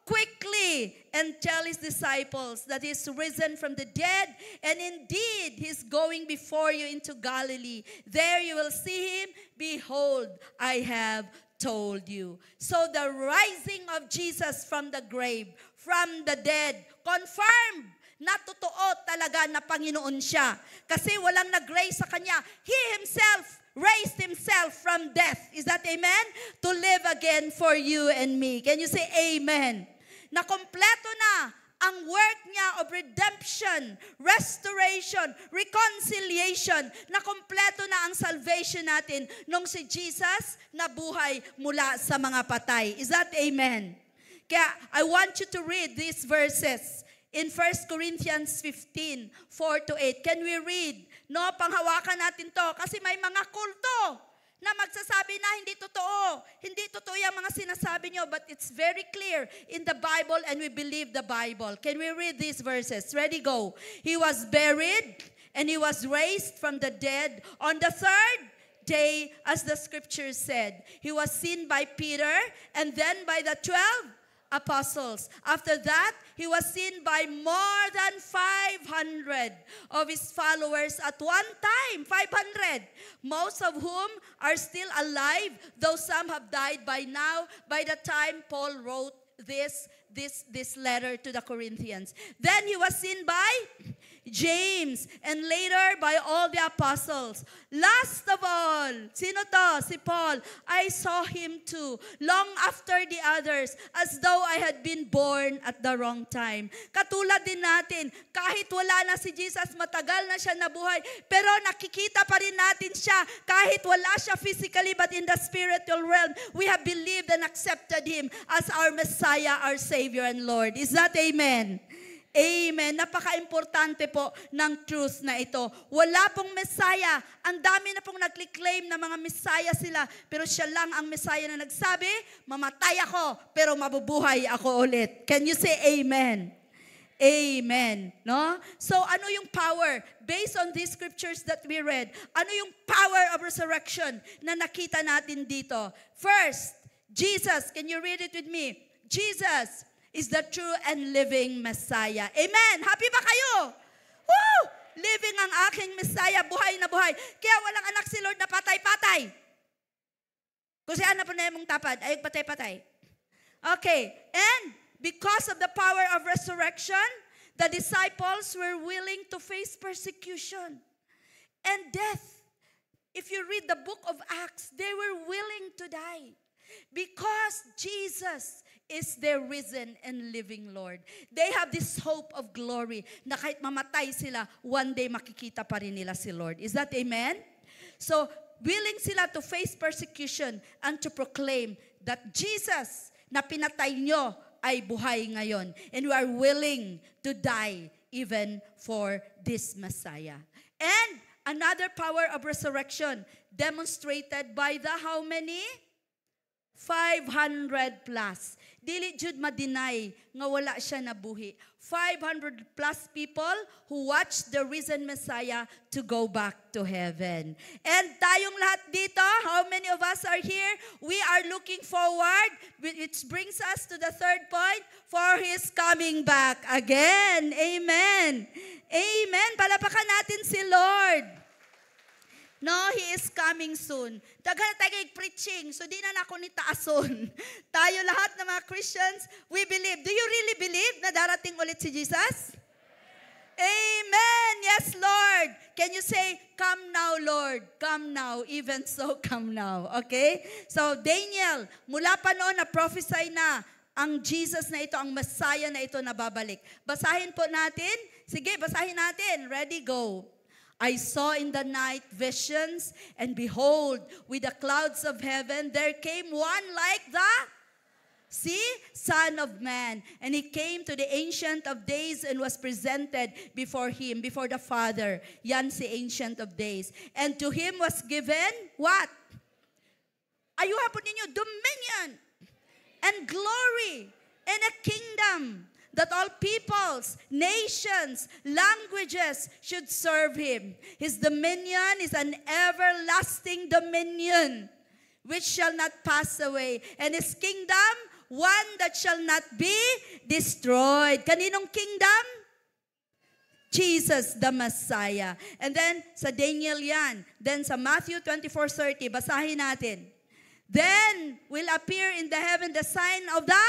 quickly and tell His disciples that He's risen from the dead, and indeed He's going before you into Galilee. There you will see Him. Behold, I have told you. So the rising of Jesus from the grave, from the dead, confirmed na totoo talaga na Panginoon siya. Kasi walang nag-raise sa Kanya. He Himself raised Himself from death. Is that amen? To live again for you and me. Can you say amen? Na kompleto na ang work niya of redemption, restoration, reconciliation, na kompleto na ang salvation natin nung si Jesus nabuhay mula sa mga patay. Is that amen? Kaya I want you to read these verses in 1 Corinthians 15:4-8. Can we read? No, panghawakan natin to kasi may mga kulto na magsasabi na hindi totoo. Hindi totoo yung mga sinasabi nyo, but it's very clear in the Bible and we believe the Bible. Can we read these verses? Ready, go. He was buried and He was raised from the dead on the third day, as the scripture said. He was seen by Peter and then by the 12 apostles. After that, He was seen by more than 500 of His followers at one time. 500. Most of whom are still alive, though some have died by now, by the time Paul wrote this letter to the Corinthians. Then He was seen by James, and later by all the apostles. Last of all, sino to? Si Paul. I saw him too, long after the others, as though I had been born at the wrong time. Katulad din natin, kahit wala na si Jesus, matagal na siya nabuhay, pero nakikita pa rin natin siya, kahit wala siya physically, but in the spiritual realm, we have believed and accepted Him as our Messiah, our Savior and Lord. Is that amen? Amen. Napaka-importante po ng truth na ito. Wala pong Messiah. Ang dami na pong nagclaim na mga Messiah sila. Pero siya lang ang Messiah na nagsabi, mamatay ako, pero mabubuhay ako ulit. Can you say amen? Amen. No? So ano yung power? Based on these scriptures that we read, ano yung power of resurrection na nakita natin dito? First, Jesus. Can you read it with me? Jesus is the true and living Messiah. Amen. Happy ba kayo? Woo! Living ang aking Messiah, buhay na buhay. Kaya walang anak si Lord na patay-patay. Kung siya na po na mong tapad, ay patay-patay. Okay. And because of the power of resurrection, the disciples were willing to face persecution and death. If you read the book of Acts, they were willing to die because Jesus is their risen and living Lord. They have this hope of glory na kahit mamatay sila, one day makikita pa rin nila si Lord. Is that amen? So, willing sila to face persecution and to proclaim that Jesus na pinatay nyo ay buhay ngayon. And we are willing to die even for this Messiah. And another power of resurrection demonstrated by the how many? 500 plus. Dili jud ma-deny nga wala siya nabuhi. 500 plus people who watched the risen Messiah to go back to heaven. And tayong lahat dito, how many of us are here? We are looking forward, which brings us to the third point, for His coming back again. Amen. Amen. Palapakan natin si Lord. No, He is coming soon. Daghan na tayo preaching, so di na ako ni taason. Tayo lahat ng mga Christians, we believe. Do you really believe na darating ulit si Jesus? Amen. Yes, Lord. Can you say, come now, Lord. Come now. Even so, come now. Okay? So, Daniel, mula pa noon na prophesy na ang Jesus na ito, ang Messiah na ito na babalik. Basahin po natin. Sige, basahin natin. Ready, go. I saw in the night visions, and behold, with the clouds of heaven, there came one like the, Son of Man. And He came to the Ancient of Days and was presented before Him, before the Father. Yan si Ancient of Days. And to Him was given, what? Ayuha po ninyo, dominion, and glory, and a kingdom, that all peoples, nations, languages should serve Him. His dominion is an everlasting dominion which shall not pass away. And His kingdom, one that shall not be destroyed. Kaninong kingdom? Jesus, the Messiah. And then, sa Daniel yan. Then, sa Matthew 24:30, basahin natin. Then will appear in the heaven the sign of the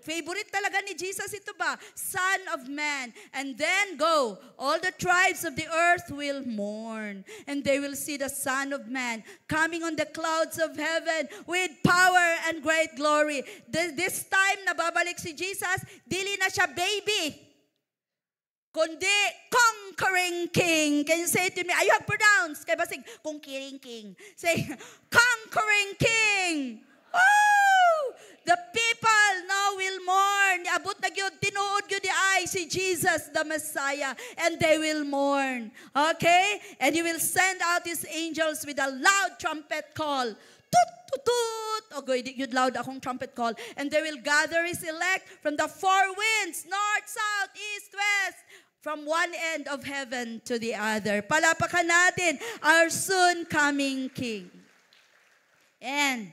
favorite talaga ni Jesus ito ba? Son of Man. And then go. All the tribes of the earth will mourn. And they will see the Son of Man coming on the clouds of heaven with power and great glory. This time, nababalik si Jesus, dili na siya baby, kundi conquering king. Can you say it to me? You have pronounced. Kaya basig, conquering king. Say, conquering king. Oh! The people now will mourn. Abot na gyud, tinuod gyud di ay si Jesus the Messiah, and they will mourn. Okay? And He will send out His angels with a loud trumpet call. Toot, toot, toot. Okay, yun loud akong trumpet call. And they will gather His elect from the four winds, north, south, east, west, from one end of heaven to the other. Palapakan natin our soon coming King. And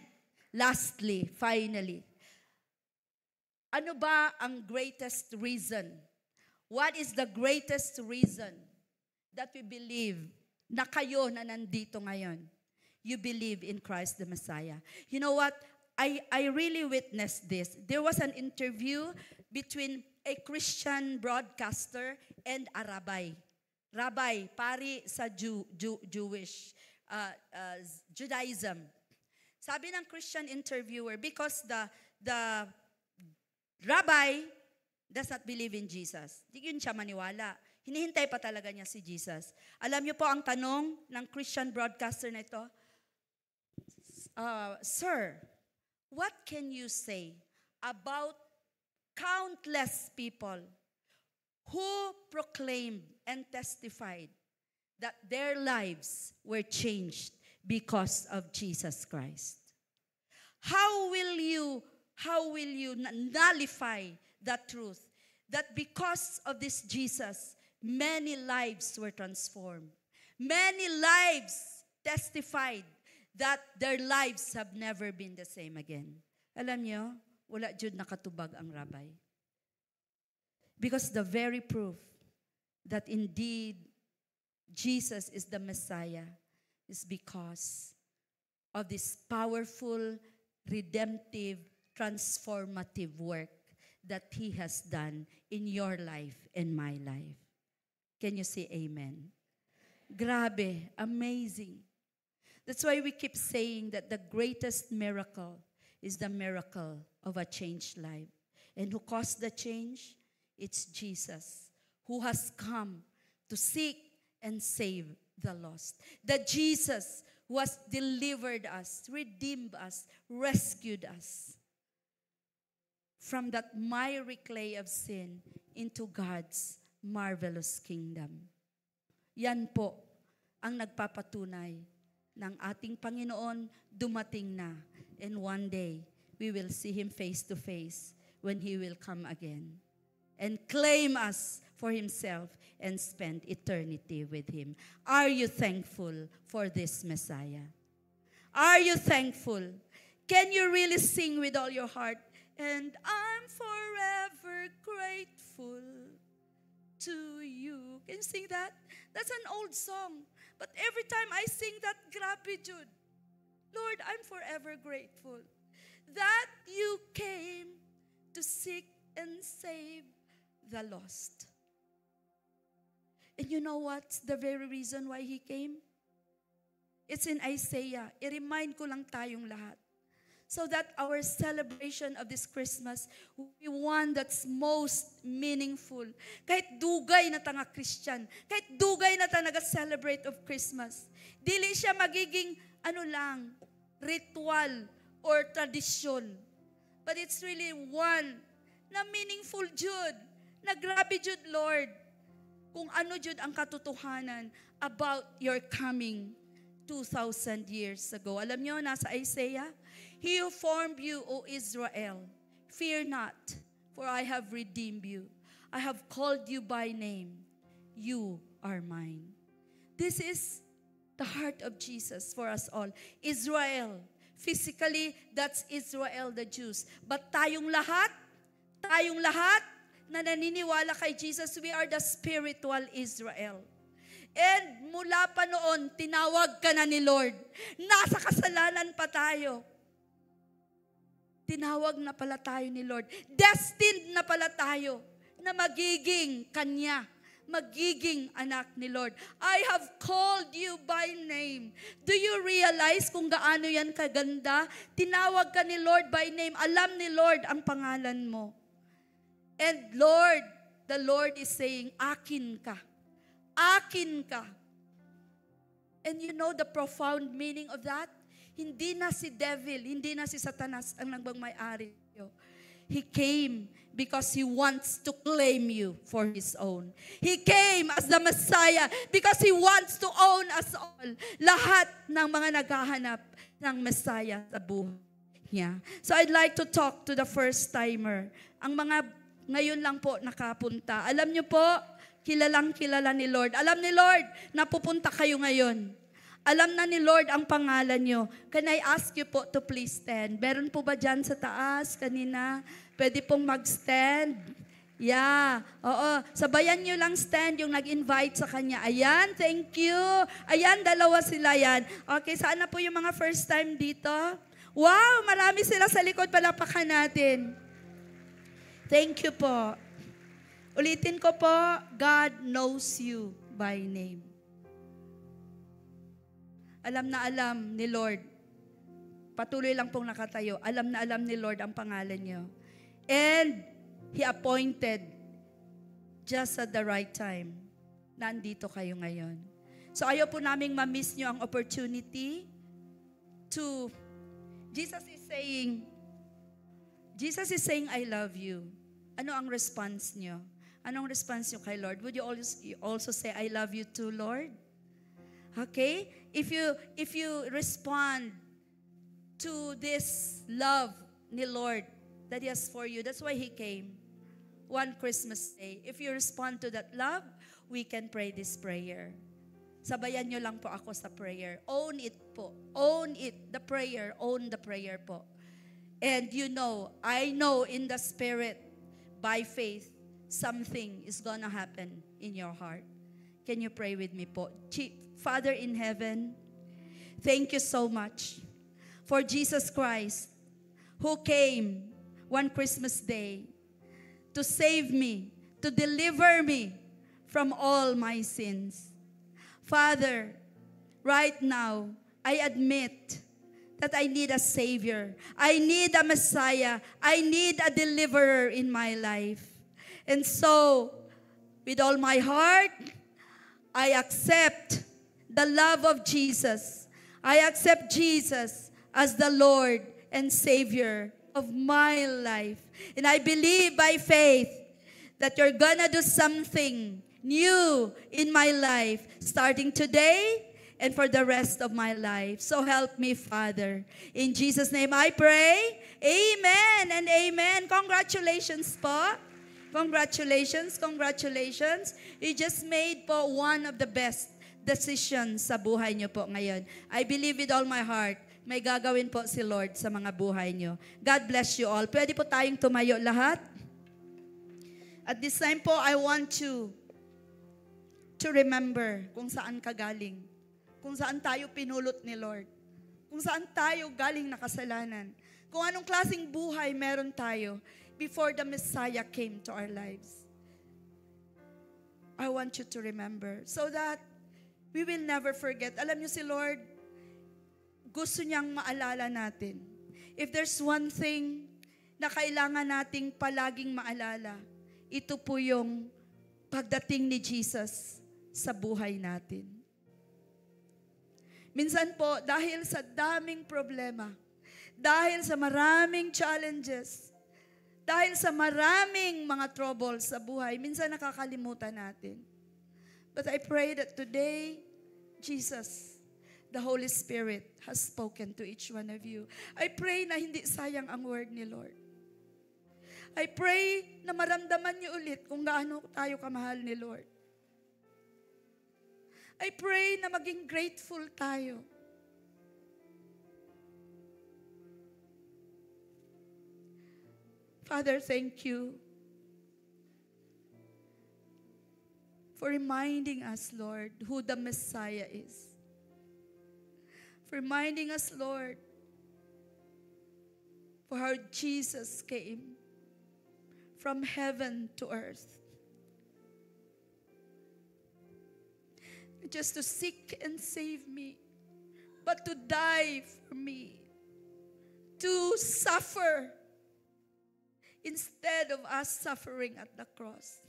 lastly, finally, ano ba ang greatest reason? What is the greatest reason that we believe na kayo na nandito ngayon? You believe in Christ the Messiah. You know what? I really witnessed this. There was an interview between a Christian broadcaster and a rabbi. Rabbi, pari sa Jewish, Judaism. Sabi ng Christian interviewer, because the rabbi does not believe in Jesus. Hindi yun siya maniwala. Hinihintay pa talaga niya si Jesus. Alam niyo po ang tanong ng Christian broadcaster na ito? Sir, what can you say about countless people who proclaimed and testified that their lives were changed because of Jesus Christ? How will you nullify that truth that because of this Jesus, many lives were transformed? Many lives testified that their lives have never been the same again. Alam niyo, wala jud nakatubag ang rabbi. Because the very proof that indeed Jesus is the Messiah is because of this powerful, redemptive, transformative work that He has done in your life and my life. Can you say amen? Grabe, amazing. That's why we keep saying that the greatest miracle is the miracle of a changed life. And who caused the change? It's Jesus, who has come to seek and save the lost. The Jesus who has delivered us, redeemed us, rescued us from that miry clay of sin into God's marvelous kingdom. Yan po ang nagpapatunay ng ating Panginoon dumating na. And one day, we will see Him face to face when He will come again and claim us for Himself and spend eternity with Him. Are you thankful for this Messiah? Are you thankful? Can you really sing with all your heart? And I'm forever grateful to you. Can you sing that? That's an old song. But every time I sing that, grabe Jude. Lord, I'm forever grateful that you came to seek and save the lost. And you know what's the very reason why He came? It's in Isaiah. I-remind ko lang tayong lahat. So that our celebration of this Christmas will be one that's most meaningful. Kahit dugay na tanga Christian, kahit dugay na ta nag-celebrate of Christmas, dili siya magiging ritual or tradisyon. But it's really one na meaningful jud, na grabe jud Lord, kung ano jud ang katotohanan about your coming 2,000 years ago. Alam niyo, nasa Isaiah, He who formed you, O Israel, fear not, for I have redeemed you. I have called you by name. You are mine. This is the heart of Jesus for us all. Israel, physically, that's Israel, the Jews. But tayong lahat na naniniwala kay Jesus, we are the spiritual Israel. And mula pa noon, tinawag ka na ni Lord. Nasa kasalanan pa tayo. Tinawag na pala tayo ni Lord. Destined na pala tayo na magiging Kanya, magiging anak ni Lord. I have called you by name. Do you realize kung gaano yan kaganda? Tinawag ka ni Lord by name. Alam ni Lord ang pangalan mo. And Lord, the Lord is saying, akin ka. Akin ka. And you know the profound meaning of that? Hindi na si devil, hindi na si Satanas ang nagbang-may-ari. He came because He wants to claim you for His own. He came as the Messiah because He wants to own us all. Lahat ng mga naghahanap ng Messiah sa buhay niya. So I'd like to talk to the first-timer. Ang mga ngayon lang po nakapunta. Alam niyo po, kilalang-kilala ni Lord. Alam ni Lord na pupunta kayo ngayon. Alam na ni Lord ang pangalan nyo. Can I ask you po to please stand? Meron po ba dyan sa taas kanina? Pwede pong mag-stand. Yeah. Oo. Sabayan nyo lang stand yung nag-invite sa kanya. Ayan, thank you. Ayan, dalawa sila yan. Okay, saan na po yung mga first time dito? Wow, marami sila sa likod. Palapakan natin. Thank you po. Ulitin ko po, God knows you by name. Alam na alam ni Lord. Patuloy lang pong nakatayo. Alam na alam ni Lord ang pangalan niyo. And He appointed just at the right time. Nandito kayo ngayon. So ayaw po naming ma-miss niyo ang opportunity to, Jesus is saying, I love you. Ano ang response niyo? Anong response niyo kay Lord? Would you also say, I love you too, Lord? Okay? If you respond to this love ni Lord that He has for you, that's why He came. One Christmas day. If you respond to that love, we can pray this prayer. Sabayan nyo lang po ako sa prayer. Own it po. Own it. The prayer. Own the prayer po. And you know, I know in the Spirit, by faith, something is gonna happen in your heart. Can you pray with me po? Father in heaven, thank you so much for Jesus Christ who came one Christmas day to save me, to deliver me from all my sins. Father, right now, I admit that I need a Savior. I need a Messiah. I need a deliverer in my life. And so, with all my heart, I accept the love of Jesus. I accept Jesus as the Lord and Savior of my life. And I believe by faith that you're gonna do something new in my life, starting today and for the rest of my life. So help me, Father. In Jesus' name I pray. Amen and amen. Congratulations po. Congratulations, congratulations. You just made po one of the best decisions sa buhay niyo po ngayon. I believe with all my heart, may gagawin po si Lord sa mga buhay niyo. God bless you all. Pwede po tayong tumayo lahat. At this time po, I want to remember kung saan ka galing. Kung saan tayo pinulot ni Lord. Kung saan tayo galing na kasalanan. Kung anong klaseng buhay meron tayo before the Messiah came to our lives. I want you to remember so that we will never forget. Alam niyo si Lord, gusto niyang maalala natin. If there's one thing na kailangan nating palaging maalala, ito po yung pagdating ni Jesus sa buhay natin. Minsan po, dahil sa daming problema, dahil sa maraming challenges, dahil sa maraming mga troubles sa buhay, minsan nakakalimutan natin. But I pray that today, Jesus, the Holy Spirit, has spoken to each one of you. I pray na hindi sayang ang word ni Lord. I pray na maramdaman niyo ulit kung gaano tayo kamahal ni Lord. I pray na maging grateful tayo. Father, thank you for reminding us, Lord, who the Messiah is. For reminding us, Lord, for how Jesus came from heaven to earth. Not just to seek and save me, but to die for me. To suffer instead of us suffering at the cross.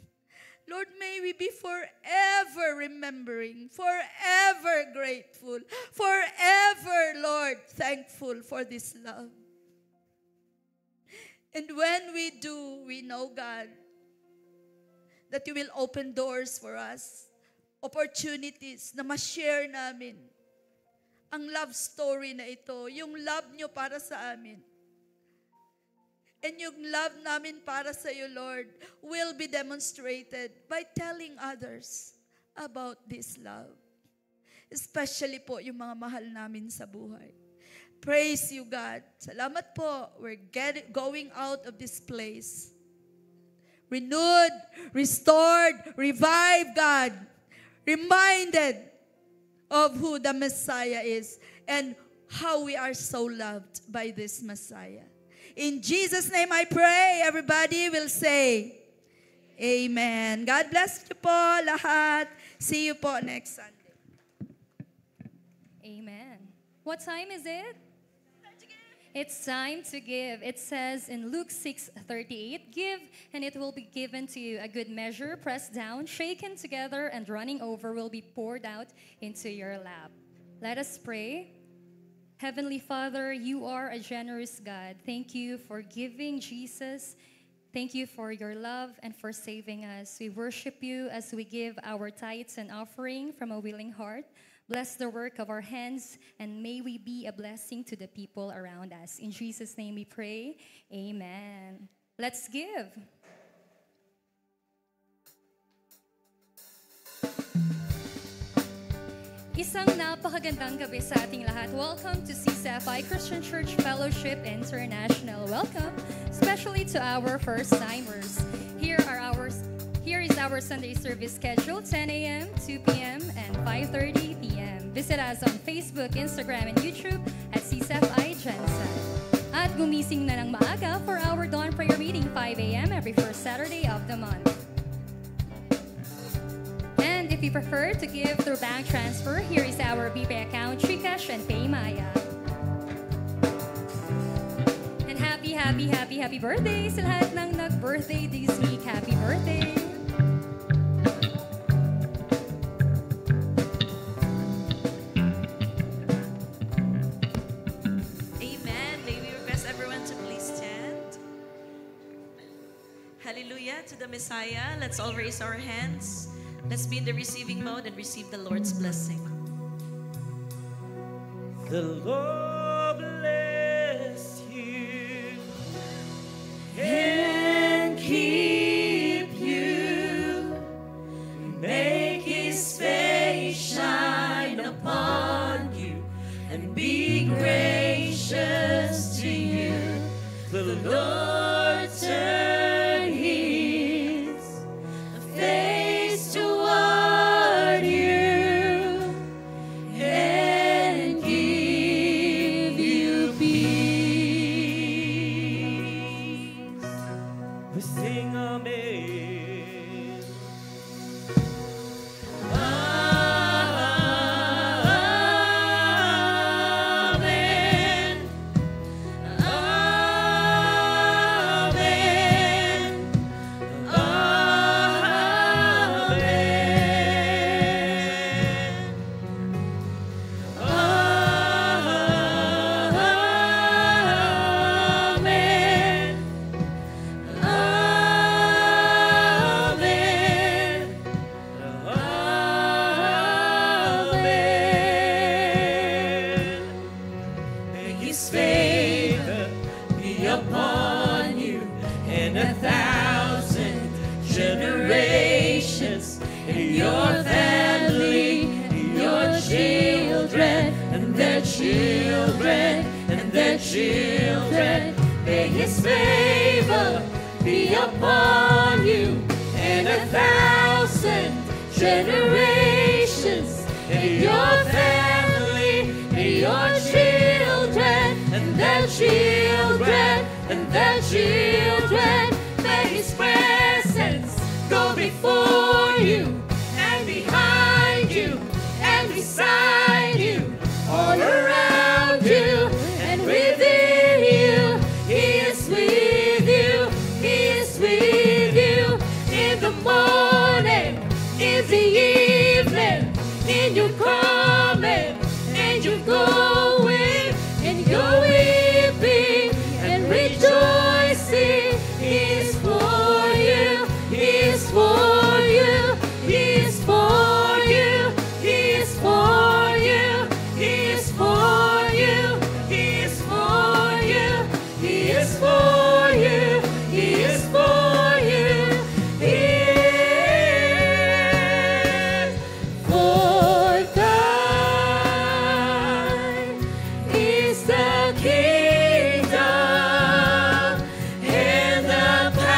Lord, may we be forever remembering, forever grateful, forever, Lord, thankful for this love. And when we do, we know, God, that you will open doors for us, opportunities na ma-share namin ang love story na ito, yung love nyo para sa amin. And yung love namin para sa iyo, Lord, will be demonstrated by telling others about this love. Especially po yung mga mahal namin sa buhay. Praise you, God. Salamat po. We're going out of this place. Renewed, restored, revived, God. Reminded of who the Messiah is and how we are so loved by this Messiah. In Jesus' name I pray, everybody will say, Amen. God bless you po lahat. See you po next Sunday. Amen. What time is it? It's time to give. It says in Luke 6:38, give and it will be given to you. A good measure, pressed down, shaken together, and running over will be poured out into your lap. Let us pray. Heavenly Father, you are a generous God. Thank you for giving Jesus. Thank you for your love and for saving us. We worship you as we give our tithes and offering from a willing heart. Bless the work of our hands, and may we be a blessing to the people around us. In Jesus' name we pray. Amen. Let's give. Isang napakagandang gabi sa ating lahat. Welcome to CCFI Christian Church Fellowship International. Welcome, especially to our first-timers. Here is our Sunday service schedule, 10 a.m., 2 p.m., and 5:30 p.m. Visit us on Facebook, Instagram, and YouTube at CCFI Gensan. At gumising na ng maaga for our dawn prayer meeting, 5 a.m. every first Saturday of the month. And if you prefer to give through bank transfer, here is our BPay account, GCash and PayMaya. And happy birthday sa lahat ng nag-birthday this week. Happy birthday! Amen. May we request everyone to please stand. Hallelujah to the Messiah. Let's all raise our hands. Let's be in the receiving mode and receive the Lord's blessing. The Lord bless you and keep you. Make His face shine upon you and be gracious to you. The Lord turn His face toward you and give you peace. We sing amen. Amen. His favor be upon you and 1,000 generations, and your family, your children, and their children, and their children. May His favor be upon you and 1,000 generations, and your family, and your children, and their children, and their children. May His presence go before you and behind you and beside you, all around you and within you. He is with you. He is with you in the morning, in the evening, in your coming and your going, in your weeping and rejoicing. He is for you. He is for you. He is for you. He is for you. He is for you. He is for you. He is for you. He is for you. He is for thine is the kingdom and the power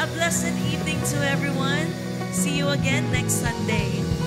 A blessed evening to everyone. See you again next Sunday.